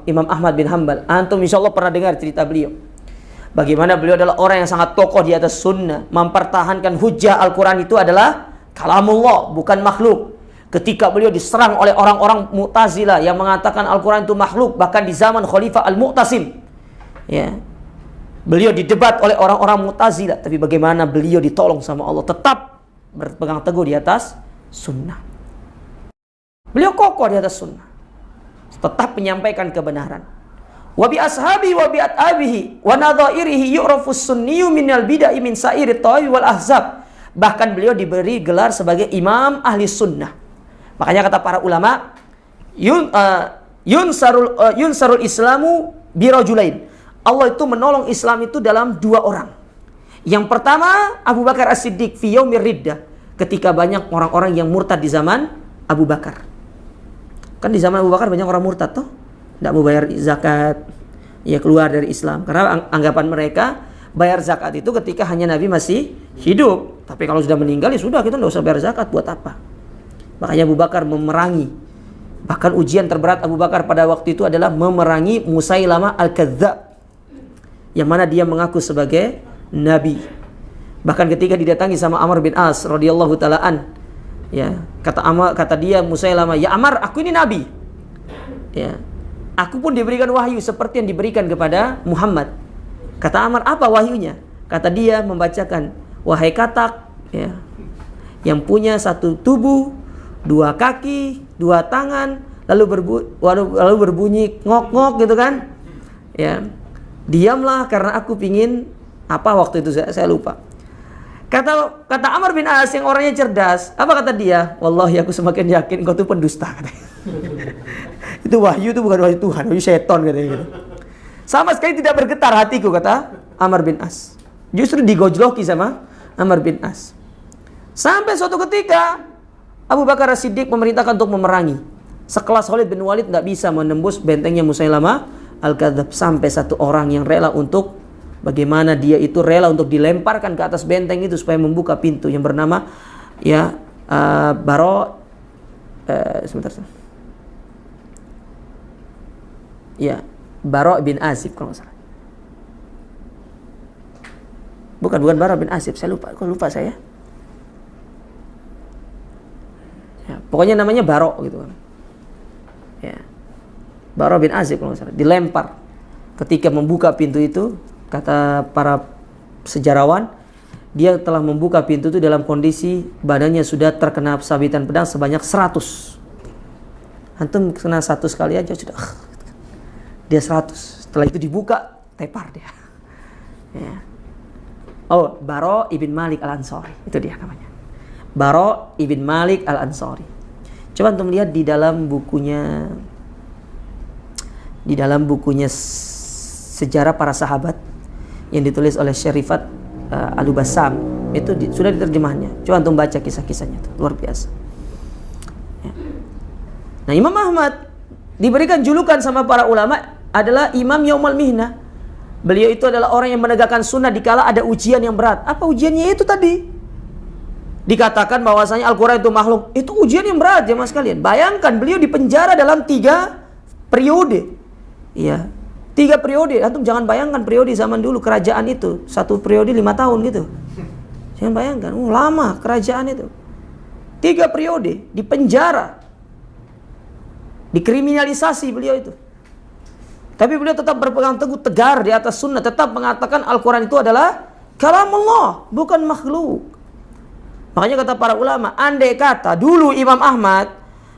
Imam Ahmad bin Hanbal. Antum insya Allah pernah dengar cerita beliau. Bagaimana beliau adalah orang yang sangat kokoh di atas sunnah. Mempertahankan hujjah Al-Quran itu adalah kalamullah, bukan makhluk. Ketika beliau diserang oleh orang-orang Mu'tazilah yang mengatakan Al-Quran itu makhluk. Bahkan di zaman Khalifah Al-Mu'tasim, ya, beliau didebat oleh orang-orang Mu'tazilah. Tapi bagaimana beliau ditolong sama Allah, tetap berpegang teguh di atas sunnah. Beliau kokoh di atas sunnah, tetap menyampaikan kebenaran. Wa bi ashabi wa bi atabihi wa nadhairihi yu'rafus sunniyu minal bid'ah min sa'iri tawi wal ahzab. Bahkan beliau diberi gelar sebagai imam ahli sunnah. Makanya kata para ulama, yunsarul islamu birajulain. Allah itu menolong Islam itu dalam dua orang. Yang pertama Abu Bakar As-Siddiq fi yaumir riddah, ketika banyak orang-orang yang murtad di zaman Abu Bakar. Kan di zaman Abu Bakar banyak orang murtad toh, tidak mau bayar zakat, ya keluar dari Islam. Karena anggapan mereka bayar zakat itu ketika hanya Nabi masih hidup. Tapi kalau sudah meninggal ya sudah, kita tidak usah bayar zakat, buat apa? Makanya Abu Bakar memerangi. Bahkan ujian terberat Abu Bakar pada waktu itu adalah memerangi Musailamah Al-Kadzdzab, yang mana dia mengaku sebagai Nabi. Bahkan ketika didatangi sama Amr bin As radhiyallahu ta'ala an, ya, kata dia Musailamah, ya Amar, aku ini nabi. Ya, aku pun diberikan wahyu seperti yang diberikan kepada Muhammad. Kata Amar, apa wahyunya? Kata dia membacakan, wahai katak, ya, yang punya satu tubuh, dua kaki, dua tangan, lalu berbunyi ngok-ngok gitu kan? Ya, diamlah karena aku pingin apa waktu itu saya lupa. Kata Amr bin As yang orangnya cerdas, apa kata dia? Wallahi aku semakin yakin kau itu pendusta, katanya. Itu wahyu, itu bukan wahyu Tuhan, wahyu seton, katanya gitu. Sama sekali tidak bergetar hatiku, kata Amr bin As. Justru digojloki sama Amr bin As. Sampai suatu ketika Abu Bakar As-Siddiq memerintahkan untuk memerangi. Sekelas Khalid bin Walid tidak bisa menembus bentengnya Musailamah Al-Kadzdzab. Sampai satu orang yang rela untuk, bagaimana dia itu rela untuk dilemparkan ke atas benteng itu supaya membuka pintu, yang bernama ya Baro Baro bin Azib kalau nggak salah. Bukan Baro bin Azib, saya lupa saya. Ya, pokoknya namanya Baro gitu kan. Ya. Baro bin Azib kalau nggak salah, dilempar. Ketika membuka pintu itu, kata para sejarawan, dia telah membuka pintu itu dalam kondisi badannya sudah terkena sabitan pedang sebanyak 100. Antum kena 1 kali aja sudah, dia 100. Setelah itu dibuka, tepar dia. Ya. Oh, Baro ibn Malik Al-Ansari, itu dia namanya. Baro ibn Malik Al-Ansari. Coba antum lihat di dalam bukunya sejarah para sahabat yang ditulis oleh Syarifat Al-Bassam, itu sudah diterjemahnya. Coba antum baca kisah-kisahnya, itu luar biasa. Ya. Nah, Imam Ahmad diberikan julukan sama para ulama adalah Imam Yaumal Mihnah. Beliau itu adalah orang yang menegakkan sunnah dikala ada ujian yang berat. Apa ujiannya itu tadi? Dikatakan bahwasanya Al-Quran itu makhluk. Itu ujian yang berat, jemaah sekalian. Bayangkan beliau dipenjara dalam 3 periode. Iya, 3 periode. Antum jangan bayangkan periode zaman dulu kerajaan itu 1 periode 5 tahun gitu. Jangan bayangkan, lama kerajaan itu. 3 periode di penjara. Dikriminalisasi beliau itu. Tapi beliau tetap berpegang teguh tegar di atas sunnah, tetap mengatakan Al-Quran itu adalah kalamullah, bukan makhluk. Makanya kata para ulama, andai kata dulu Imam Ahmad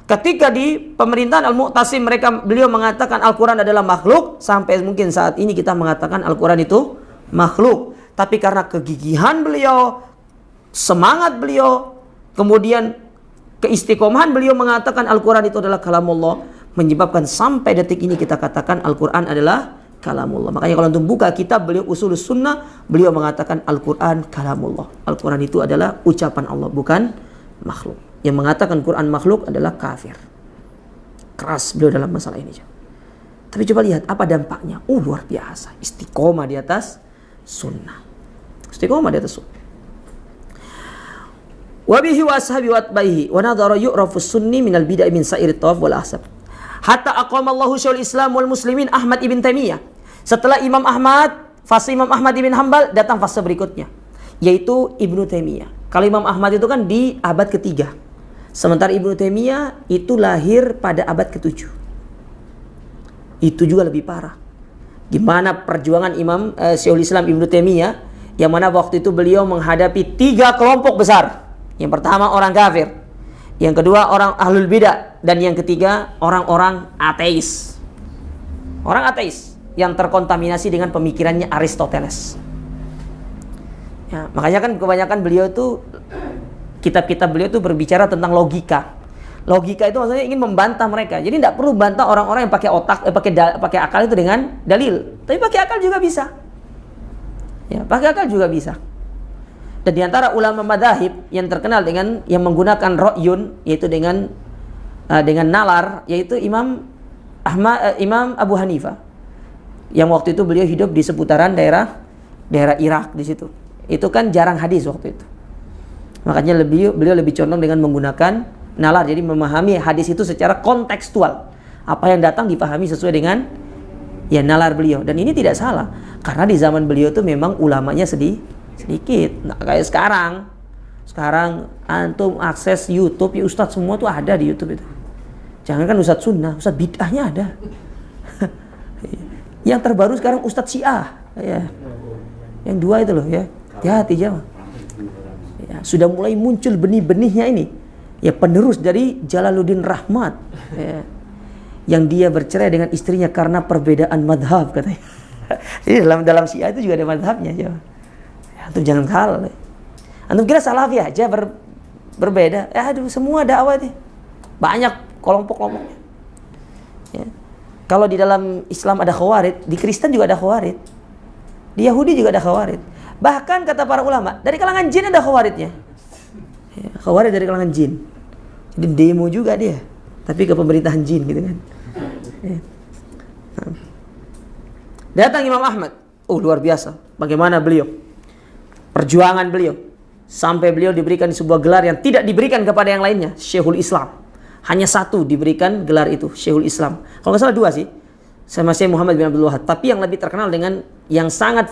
ketika di pemerintahan Al-Mu'tasim beliau mengatakan Al-Quran adalah makhluk, sampai mungkin saat ini kita mengatakan Al-Quran itu makhluk. Tapi karena kegigihan beliau, semangat beliau, kemudian keistiqomahan beliau mengatakan Al-Quran itu adalah kalamullah, menyebabkan sampai detik ini kita katakan Al-Quran adalah kalamullah. Makanya kalau untuk buka kitab beliau Ushulus Sunnah, beliau mengatakan Al-Quran kalamullah. Al-Quran itu adalah ucapan Allah, bukan makhluk. Yang mengatakan Quran makhluk adalah kafir. Keras beliau dalam masalah ini. Tapi coba lihat apa dampaknya. Luar biasa. Istiqomah di atas sunnah. Istiqomah di atas sunnah. Wabihi wa ashabi wa atbaihi wa nadhara yu'rafus sunni minal bid'ah min sa'iri tawaf wal ahsab. Hatta aqamallahu syaikhul Islam wal muslimin Ahmad ibn Taimiyah. Setelah Imam Ahmad, fase Imam Ahmad ibn Hanbal, datang fase berikutnya, yaitu Ibnu Taimiyah. Kalau Imam Ahmad itu kan di abad ketiga, sementara Ibnu Taimiyah itu lahir pada abad ke-7. Itu juga lebih parah. Gimana perjuangan Syekhul Islam Ibnu Taimiyah, yang mana waktu itu beliau menghadapi 3 kelompok besar. Yang pertama orang kafir, yang kedua orang ahlul bidah, dan yang ketiga orang-orang ateis. Orang ateis yang terkontaminasi dengan pemikirannya Aristoteles. Ya, makanya kan kebanyakan beliau itu, kitab-kitab beliau itu berbicara tentang logika. Logika itu maksudnya ingin membantah mereka. Jadi tidak perlu bantah orang-orang yang pakai otak, pakai akal itu dengan dalil. Tapi pakai akal juga bisa. Ya, pakai akal juga bisa. Dan di antara ulama madzhab yang terkenal dengan yang menggunakan ra'yun, yaitu dengan nalar, yaitu Imam Abu Hanifah. Yang waktu itu beliau hidup di seputaran daerah Irak di situ. Itu kan jarang hadis waktu itu. Makanya beliau lebih condong dengan menggunakan nalar, jadi memahami hadis itu secara kontekstual. Apa yang datang dipahami sesuai dengan ya nalar beliau. Dan ini tidak salah, karena di zaman beliau itu memang ulamanya sedikit. Nah, kayak sekarang antum akses YouTube, ya ustadz semua tuh ada di YouTube itu. Jangan kan ustadz sunnah, ustadz bid'ahnya ada. Yang terbaru sekarang ustadz Syiah, ya. Yang 2 itu loh, ya. Hati-hati jangan. Ya, sudah mulai muncul benih-benihnya ini. Ya, penerus dari Jalaluddin Rahmat, ya. Yang dia bercerai dengan istrinya karena perbedaan madhab katanya. Jadi dalam Syiah itu juga ada madhabnya, ya. Antum jangan kalah. Antum kira Salafi aja berbeda? Aduh, semua dakwah deh. Banyak kelompok-kelompoknya. Ya. Kalau di dalam Islam ada Khawarij, di Kristen juga ada Khawarij. Di Yahudi juga ada Khawarij. Bahkan kata para ulama, dari kalangan jin ada Khawarijnya. Ya, Khawarij dari kalangan jin. Jadi demo juga dia, tapi ke pemerintahan jin gitu kan. Ya. Nah. Datang Imam Ahmad. Luar biasa. Bagaimana beliau? Perjuangan beliau. Sampai beliau diberikan sebuah gelar yang tidak diberikan kepada yang lainnya. Syekhul Islam. Hanya 1 diberikan gelar itu, Syekhul Islam. Kalau nggak salah 2 sih, sama Syekh Muhammad bin Abdul Wahab. Tapi yang lebih terkenal dengan yang sangat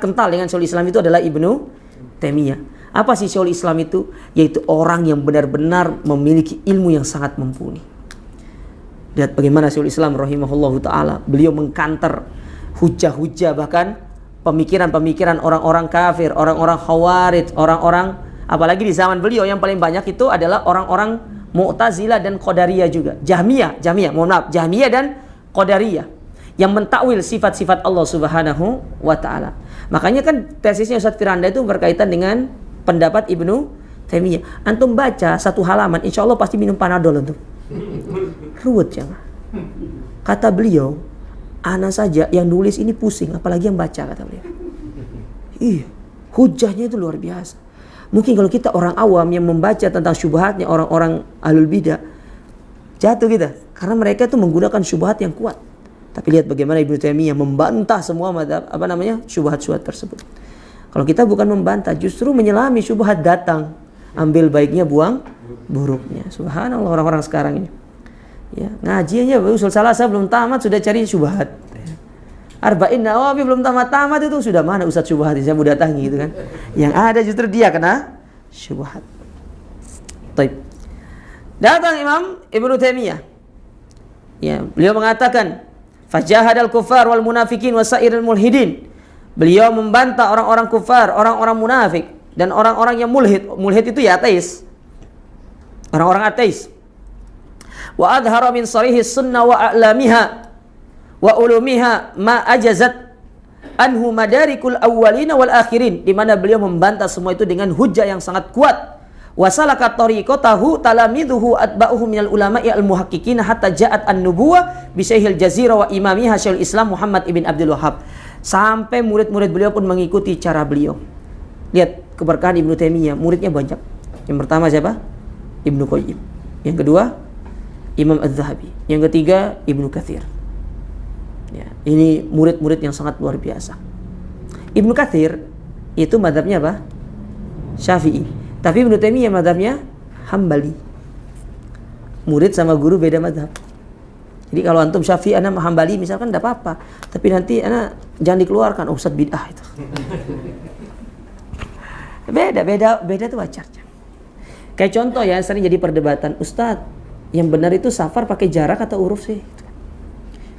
kental dengan Syekhul Islam itu adalah Ibnu Taimiyah. Apa sih Syekhul Islam itu? Yaitu orang yang benar-benar memiliki ilmu yang sangat mumpuni. Lihat bagaimana Syekhul Islam rahimahullahu taala, beliau mengkanter hujah-hujah, bahkan pemikiran-pemikiran orang-orang kafir, orang-orang Khawarij, orang-orang, apalagi di zaman beliau yang paling banyak itu adalah orang-orang Mu'tazilah dan Qadariyah juga. Jahmiyah dan Qadariyah yang mentakwil sifat-sifat Allah Subhanahu wa taala. Makanya kan tesisnya Ustaz Firanda itu berkaitan dengan pendapat Ibnu Taimiyah. Antum baca 1 halaman, insya Allah pasti minum Panadol antum. Ruwet jangan. Kata beliau, ana saja yang nulis ini pusing, apalagi yang baca, kata beliau. Iya, hujahnya itu luar biasa. Mungkin kalau kita orang awam yang membaca tentang syubhatnya orang-orang ahlul bidah, jatuh kita, karena mereka itu menggunakan syubhat yang kuat. Tapi lihat bagaimana Ibnu Taimiyah membantah semua syubhat-syubhat tersebut. Kalau kita bukan membantah, justru menyelami syubhat datang, ambil baiknya, buang buruknya. Subhanallah orang-orang sekarang ini. Ya, ngajinya usul salasa belum tamat sudah cari syubhat. Arba'in Nawawi belum tamat itu sudah mana ustaz syubhat, saya mau datangi gitu kan. Yang ada justru dia kena syubhat. Baik. Datang Imam Ibnu Taimiyah. Ya, beliau mengatakan, fajahadal kufar wal munafikin wasairil mulhidin. Beliau membantah orang-orang kufar, orang-orang munafik dan orang-orang yang mulhid. Mulhid itu ya ateis. Orang-orang ateis. Wa adhara min sarihi sunnah wa a'lamiha wa ulumiha ma ajazat anhu madarikul awwalina wal akhirin, di mana beliau membantah semua itu dengan hujah yang sangat kuat. Wasalaka tariqatahu talamidhuhu atba'uhu minal ulama'i al-muhaqqiqin hatta ja'at an-nubuwah bi Syekhil Jazirah wa imamiha Syekhul Islam Muhammad ibn Abdul Wahhab. Sampai murid-murid beliau pun mengikuti cara beliau. Lihat keberkahan Ibnu Taimiyah, muridnya banyak. Yang pertama siapa? Ibnu Qayyim. Yang kedua Imam Az-Zahabi. Yang ketiga Ibnu Katsir. Ya, ini murid-murid yang sangat luar biasa. Ibnu Katsir itu mazhabnya apa? Syafi'i. Tapi Ibnu Taimiyah mazhabnya Hambali. Murid sama guru beda mazhab. Jadi kalau antum Syafi'i, ana Hambali misalkan enggak apa-apa. Tapi nanti ana jangan dikeluarkan, ustaz bid'ah itu. Beda itu wajar. Kayak contoh ya, sering jadi perdebatan, ustaz, yang benar itu safar pakai jarak atau uruf sih?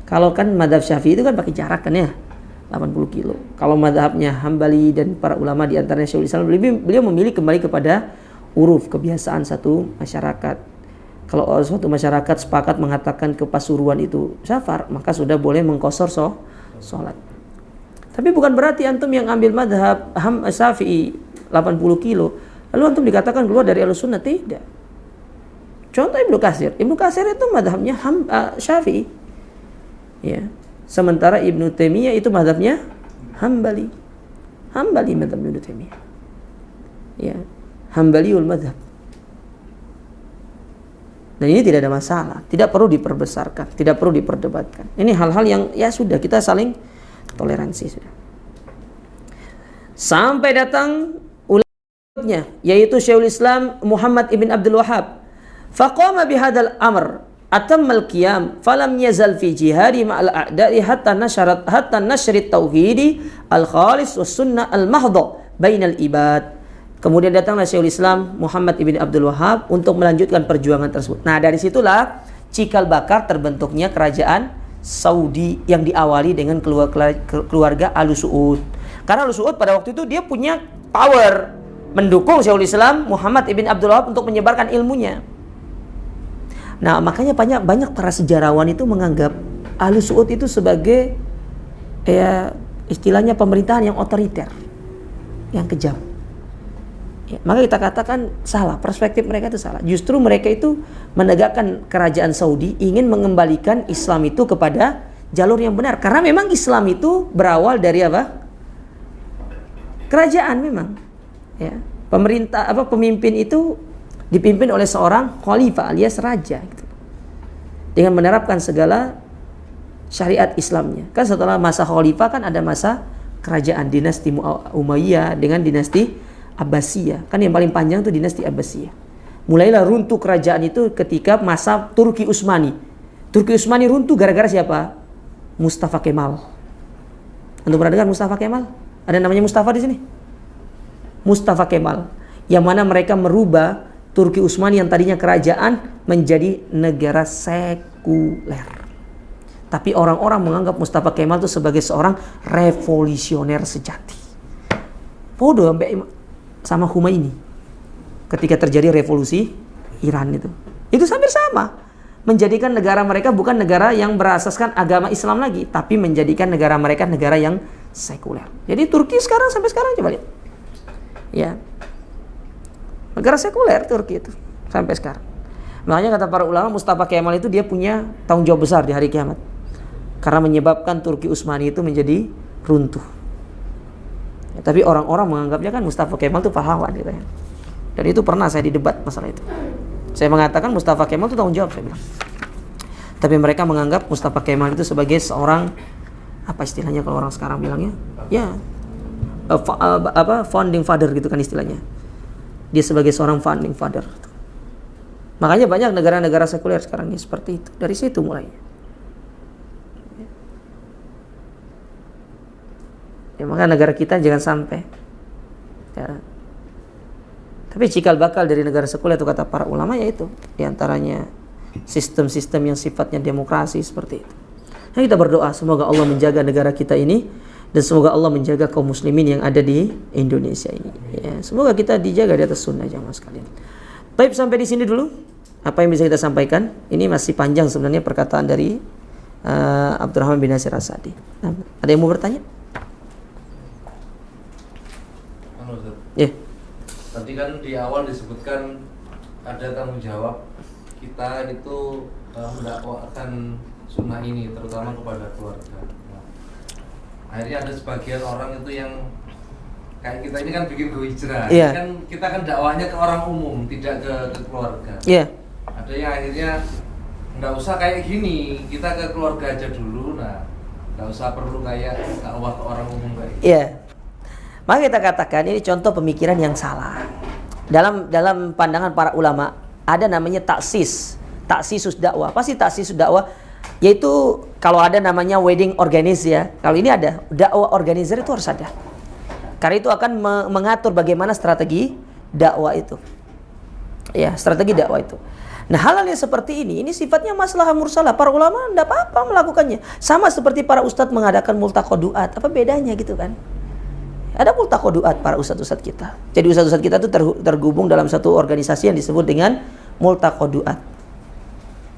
Kalau kan mazhab Syafi'i itu kan pakai jarak kan ya, 80 kilo. Kalau mazhabnya Hambali dan para ulama di antaranya Syekhul Islam, beliau memilih kembali kepada uruf, kebiasaan satu masyarakat. Kalau suatu masyarakat sepakat mengatakan ke Pasuruan itu safar, maka sudah boleh mengqashar sholat. Tapi bukan berarti antum yang ambil mazhab Syafi'i 80 kilo, lalu antum dikatakan keluar dari Ahlussunnah, tidak. Contoh Ibnu Katsir itu mazhabnya Syafi'i. Ya. Sementara Ibnu Taimiyah itu mazhabnya Hambali mazhab Ibnu Taimiyah. Ya, Hambaliul mazhab. Dan ini tidak ada masalah, tidak perlu diperbesarkan, tidak perlu diperdebatkan. Ini hal-hal yang ya sudah kita saling toleransi sudah. Sampai datang ulamanya, yaitu Syekhul Islam Muhammad ibn Abdul Wahhab. Faqama bihadzal amr atammal qiyam falam yazal fi jihadi ma'al a'da'i hatta nashrit tauhidi al-khalis was sunnah al-mahdha bainal ibad. Kemudian datanglah Syekhul Islam Muhammad ibn Abdul Wahhab untuk melanjutkan perjuangan tersebut. Nah, dari situlah cikal bakal terbentuknya kerajaan Saudi yang diawali dengan keluarga Al-Su'ud. Karena Al-Su'ud pada waktu itu dia punya power mendukung Syekhul Islam Muhammad ibn Abdul Wahhab untuk menyebarkan ilmunya. Nah, makanya banyak para sejarawan itu menganggap Al-Su'ud itu sebagai ya istilahnya pemerintahan yang otoriter, yang kejam. Ya, maka kita katakan salah, perspektif mereka itu salah. Justru mereka itu menegakkan kerajaan Saudi ingin mengembalikan Islam itu kepada jalur yang benar. Karena memang Islam itu berawal dari apa? Kerajaan memang. Ya, pemimpin itu dipimpin oleh seorang khalifah alias raja gitu. Dengan menerapkan segala syariat Islamnya. Kan setelah masa khalifah kan ada masa kerajaan dinasti Umayyah dengan dinasti Abbasiyah. Kan yang paling panjang itu dinasti Abbasiyah. Mulailah runtuh kerajaan itu ketika masa Turki Utsmani. Turki Utsmani runtuh gara-gara siapa? Mustafa Kemal. Anda pernah dengar Mustafa Kemal? Ada namanya Mustafa di sini? Mustafa Kemal. Yang mana mereka merubah Turki Utsmani yang tadinya kerajaan menjadi negara sekuler. Tapi orang-orang menganggap Mustafa Kemal itu sebagai seorang revolusioner sejati. Bodoh sama Khomeini ketika terjadi revolusi Iran itu hampir sama, menjadikan negara mereka bukan negara yang berasaskan agama Islam lagi, tapi menjadikan negara mereka negara yang sekuler. Jadi Turki sampai sekarang coba lihat ya, negara sekuler Turki itu sampai sekarang. Makanya kata para ulama, Mustafa Kemal itu dia punya tanggung jawab besar di hari kiamat karena menyebabkan Turki Utsmani itu menjadi runtuh. Ya, tapi orang-orang menganggapnya kan Mustafa Kemal itu pahlawan gitu ya. Dan itu pernah saya didebat masalah itu. Saya mengatakan Mustafa Kemal itu tanggung jawab, saya bilang. Tapi mereka menganggap Mustafa Kemal itu sebagai seorang, apa istilahnya kalau orang sekarang bilangnya? Ya, founding father gitu kan istilahnya. Dia sebagai seorang founding father. Makanya banyak negara-negara sekuler sekarang ini seperti itu. Dari situ mulainya. Ya, maka negara kita jangan sampai ya. Tapi cikal bakal dari negara sekuler itu kata para ulama yaitu diantaranya sistem-sistem yang sifatnya demokrasi seperti itu. Nah, kita berdoa semoga Allah menjaga negara kita ini dan semoga Allah menjaga kaum muslimin yang ada di Indonesia ini. Ya, semoga kita dijaga di atas sunnah jamaah sekalian. Baik, sampai di sini dulu apa yang bisa kita sampaikan. Ini masih panjang sebenarnya perkataan dari Abdurrahman bin Nasir As-Sa'di. Nah, ada yang mau bertanya? Ya. Tadi kan di awal disebutkan ada tanggung jawab kita itu mendakwakan sunnah ini terutama kepada keluarga. Nah, akhirnya ada sebagian orang itu yang kayak kita ini kan bikin go hijrah. Yeah. Kan kita kan dakwahnya ke orang umum, tidak ke keluarga. Iya. Ada yang akhirnya nggak usah kayak gini, kita ke keluarga aja dulu. Nah, nggak usah perlu kayak dakwah ke orang umum kayak gitu. Iya. Maka kita katakan ini contoh pemikiran yang salah. Dalam pandangan para ulama ada namanya taksisus dakwah. Apa sih taksisus dakwah? Yaitu kalau ada namanya wedding organizer ya. Kalau ini ada dakwah organizer itu harus ada. Karena itu akan mengatur bagaimana strategi dakwah itu. Ya, strategi dakwah itu. Nah, hal-hal yang seperti ini sifatnya maslahah mursalah. Para ulama tidak apa-apa melakukannya. Sama seperti para ustadz mengadakan multaqo duat. Apa bedanya gitu kan? Ada multaqo duat para ustadz-ustadz kita. Jadi ustadz-ustadz kita itu tergabung dalam satu organisasi yang disebut dengan multaqo duat.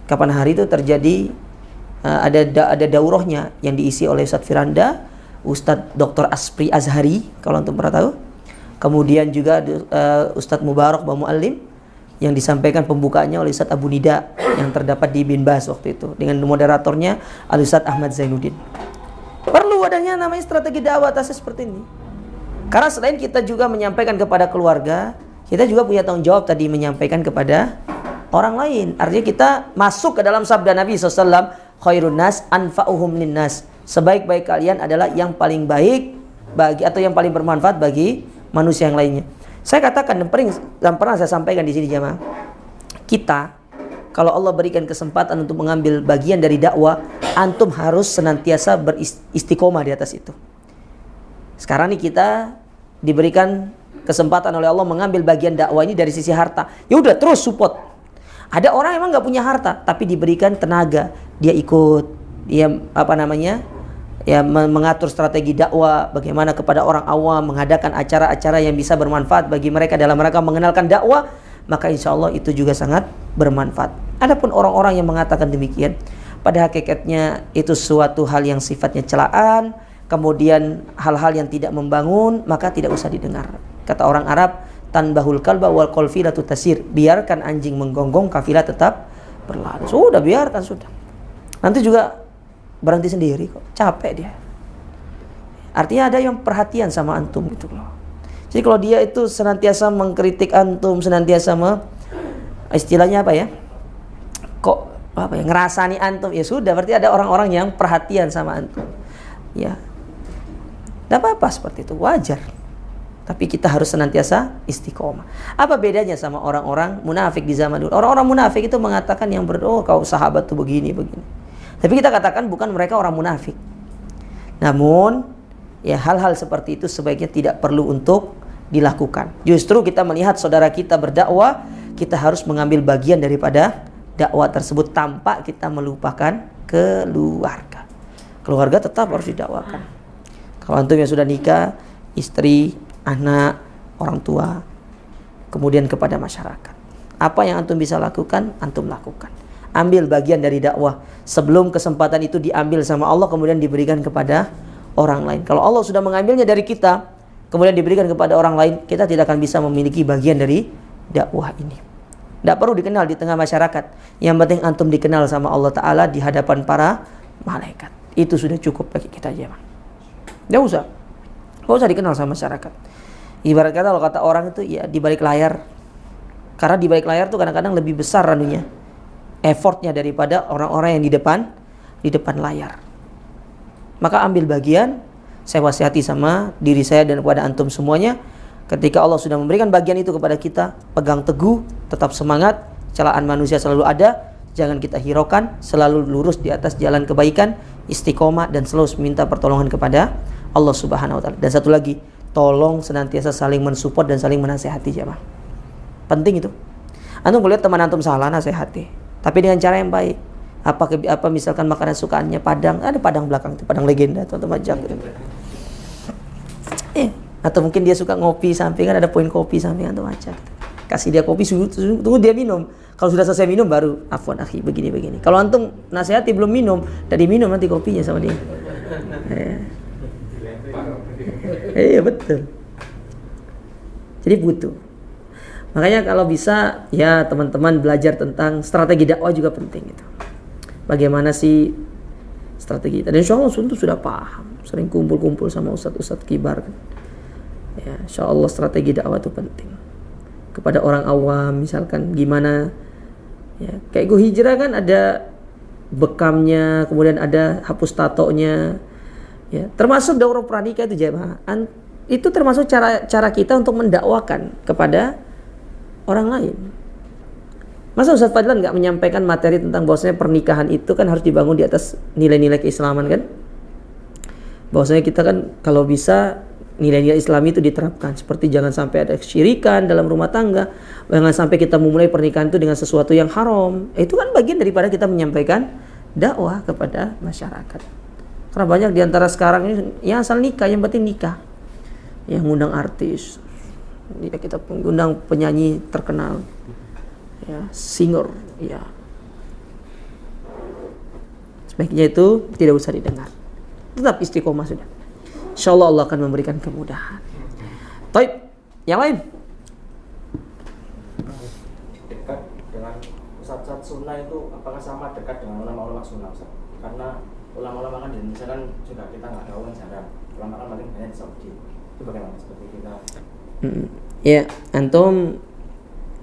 Kapan hari itu terjadi ada daurahnya yang diisi oleh Ustadz Firanda, Ustadz Dr. Aspri Azhari kalau untuk pernah tahu. Kemudian juga Ustadz Mubarak Ba Muallim yang disampaikan pembukaannya oleh Ustadz Abu Nida yang terdapat di Bin Bas waktu itu dengan moderatornya Al Ustadz Ahmad Zainuddin. Perlu adanya namanya strategi dakwah atas seperti ini. Karena selain kita juga menyampaikan kepada keluarga, kita juga punya tanggung jawab tadi menyampaikan kepada orang lain. Artinya kita masuk ke dalam sabda Nabi SAW, khairun nas anfa'uhum linnas. Sebaik-baik kalian adalah yang paling baik bagi atau yang paling bermanfaat bagi manusia yang lainnya. Saya katakan dan pernah saya sampaikan di sini jamaah. Kita kalau Allah berikan kesempatan untuk mengambil bagian dari dakwah, antum harus senantiasa beristiqomah di atas itu. Sekarang nih kita diberikan kesempatan oleh Allah mengambil bagian dakwah ini dari sisi harta. Ya udah terus support. Ada orang emang nggak punya harta, tapi diberikan tenaga, dia ikut, dia mengatur strategi dakwah, bagaimana kepada orang awam, mengadakan acara-acara yang bisa bermanfaat bagi mereka dalam rangka mengenalkan dakwah, maka insya Allah itu juga sangat bermanfaat. Adapun orang-orang yang mengatakan demikian, pada hakikatnya itu suatu hal yang sifatnya celaan, kemudian hal-hal yang tidak membangun, maka tidak usah didengar. Kata orang Arab, tanbahul kalba wal qalfilatu tasir, biarkan anjing menggonggong, kafilah tetap berlalu. Sudah biarkan sudah. Nanti juga berhenti sendiri kok, capek dia. Artinya ada yang perhatian sama antum gitu loh. Jadi kalau dia itu senantiasa mengkritik antum, senantiasa istilahnya apa ya? Ngerasani antum, ya sudah berarti ada orang-orang yang perhatian sama antum. Ya. Tidak apa-apa seperti itu, wajar. Tapi kita harus senantiasa istiqomah. Apa bedanya sama orang-orang munafik di zaman dulu? Orang-orang munafik itu mengatakan yang kau sahabat tuh begini. Tapi kita katakan bukan mereka orang munafik. Namun, ya hal-hal seperti itu sebaiknya tidak perlu untuk dilakukan. Justru kita melihat saudara kita berdakwah, kita harus mengambil bagian daripada dakwah tersebut tanpa kita melupakan keluarga. Keluarga tetap harus didakwakan. Kalau antum yang sudah nikah, istri, anak, orang tua, kemudian kepada masyarakat. Apa yang antum bisa lakukan, antum lakukan. Ambil bagian dari dakwah sebelum kesempatan itu diambil sama Allah kemudian diberikan kepada orang lain. Kalau Allah sudah mengambilnya dari kita kemudian diberikan kepada orang lain, kita tidak akan bisa memiliki bagian dari dakwah ini. Tidak perlu dikenal di tengah masyarakat. Yang penting antum dikenal sama Allah Ta'ala di hadapan para malaikat. Itu sudah cukup bagi kita aja. Tidak usah dikenal sama masyarakat. Ibarat kata kalau kata orang itu ya di balik layar. Karena di balik layar tuh kadang-kadang lebih besar anunya, effortnya daripada orang-orang yang di depan layar. Maka ambil bagian. Saya wasihati sama diri saya dan kepada antum semuanya. Ketika Allah sudah memberikan bagian itu kepada kita, pegang teguh, tetap semangat. Celaan manusia selalu ada, jangan kita hiraukan, selalu lurus di atas jalan kebaikan, istiqomah dan selalu minta pertolongan kepada Allah Subhanahu wa taala. Dan satu lagi, tolong senantiasa saling mensupport dan saling menasihati jemaah. Penting itu. Antum lihat teman antum salah, nasihati. tapi dengan cara yang baik. Apa misalkan makanan sukaannya padang, ada padang belakang itu, padang legenda teman-teman ajak gitu. Atau mungkin dia suka ngopi sampingan, ada poin kopi sampingan tuh ajak gitu. Kasih dia kopi, tunggu dia minum. Kalau sudah selesai minum baru afwan akhi begini. Kalau antum nasihati belum minum, tadi minum nanti kopinya sama dia. Iya betul. Jadi butuh. Makanya kalau bisa ya teman-teman belajar tentang strategi dakwah juga penting itu. Bagaimana sih strategi? Dan insya Allah itu sudah paham. Sering kumpul-kumpul sama ustadz-ustadz kibar kan. Ya, insya Allah strategi dakwah itu penting. Kepada orang awam misalkan gimana ya, kayak Go Hijrah kan ada bekamnya, kemudian ada hapus tatonya. Ya, termasuk daurah pranikah itu jemaah. Itu termasuk cara kita untuk mendakwakan kepada orang lain. Masa Ustaz Fadlan nggak menyampaikan materi tentang bahwasanya pernikahan itu kan harus dibangun di atas nilai-nilai keislaman kan? Bahwasanya kita kan kalau bisa nilai-nilai Islami itu diterapkan, seperti jangan sampai ada kesyirikan dalam rumah tangga, jangan sampai kita memulai pernikahan itu dengan sesuatu yang haram. Itu kan bagian daripada kita menyampaikan dakwah kepada masyarakat. Karena banyak diantara sekarang ini yang asal nikah, yang penting nikah, yang ngundang artis, ya kita ngundang penyanyi terkenal, ya singer, ya sebaiknya itu tidak usah didengar, tetap istiqomah sudah. Insyaallah Allah akan memberikan kemudahan. Baik, yang lain. Dekat dengan ustadz sunnah itu apakah sama dekat dengan ulama-ulama sunnah, Ustaz? Karena ulama-ulama kan di Indonesia kan juga kita nggak tahu kan jarang. Ulama kan paling banyak di Saudi. Itu bagaimana seperti kita? Ya, antum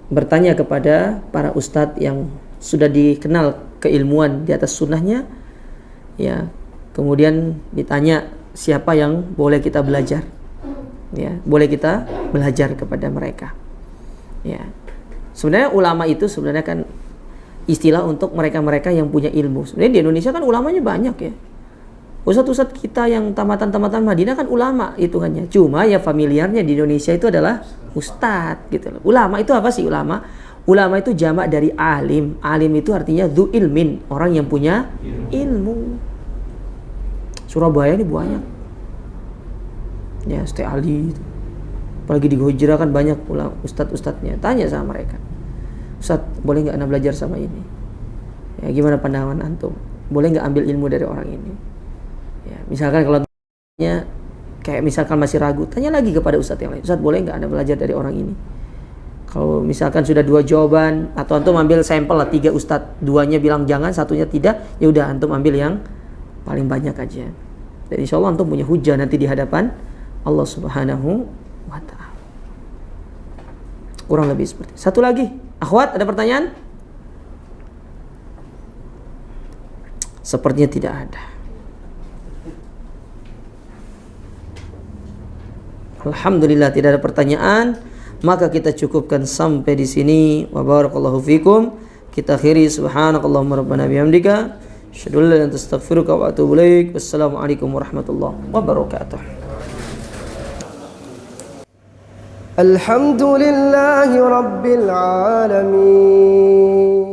bertanya kepada para ustadz yang sudah dikenal keilmuan di atas sunnahnya, ya, kemudian ditanya siapa yang boleh kita belajar, ya, boleh kita belajar kepada mereka, ya. Sebenarnya ulama itu sebenarnya kan istilah untuk mereka-mereka yang punya ilmu. Sebenarnya di Indonesia kan ulamanya banyak ya. Ustadz-ustadz kita yang tamatan-tamatan Madinah kan ulama hitungannya. Cuma ya familiarnya di Indonesia itu adalah ustadz gitu loh. Ulama itu apa sih ulama? Ulama itu jamak dari alim. Alim itu artinya dzu ilmin, orang yang punya ilmu. Surabaya ini banyak. Ya, Ustaz Ali. Apalagi di Go Hijrah kan banyak ulama ustadz-ustadznya. Tanya sama mereka. Ustaz, boleh nggak anda belajar sama ini? Ya, gimana pandangan antum? Boleh nggak ambil ilmu dari orang ini? Ya, misalkan kalau tanya, kayak misalkan masih ragu, tanya lagi kepada ustadz yang lain. Ustaz, boleh nggak anda belajar dari orang ini? Kalau misalkan sudah 2 jawaban, atau antum ambil sampel lah 3 ustadz, 2-nya bilang jangan, 1-nya tidak, ya udah antum ambil yang paling banyak aja. Dan insya Allah antum punya hujah nanti di hadapan Allah Subhanahu wa ta'ala. Kurang lebih seperti itu. Satu lagi, akhwat, ada pertanyaan? Sepertinya tidak ada. Alhamdulillah tidak ada pertanyaan, maka kita cukupkan sampai di sini. Wa barakallahu fikum. Kita akhiri subhanakallahumma rabbana bihamdika asyhadu an la ilaha illa anta astaghfiruka wa atubu ilaik. Wassalamualaikum warahmatullahi wabarakatuh. Alhamdulillahi rabbil alamin.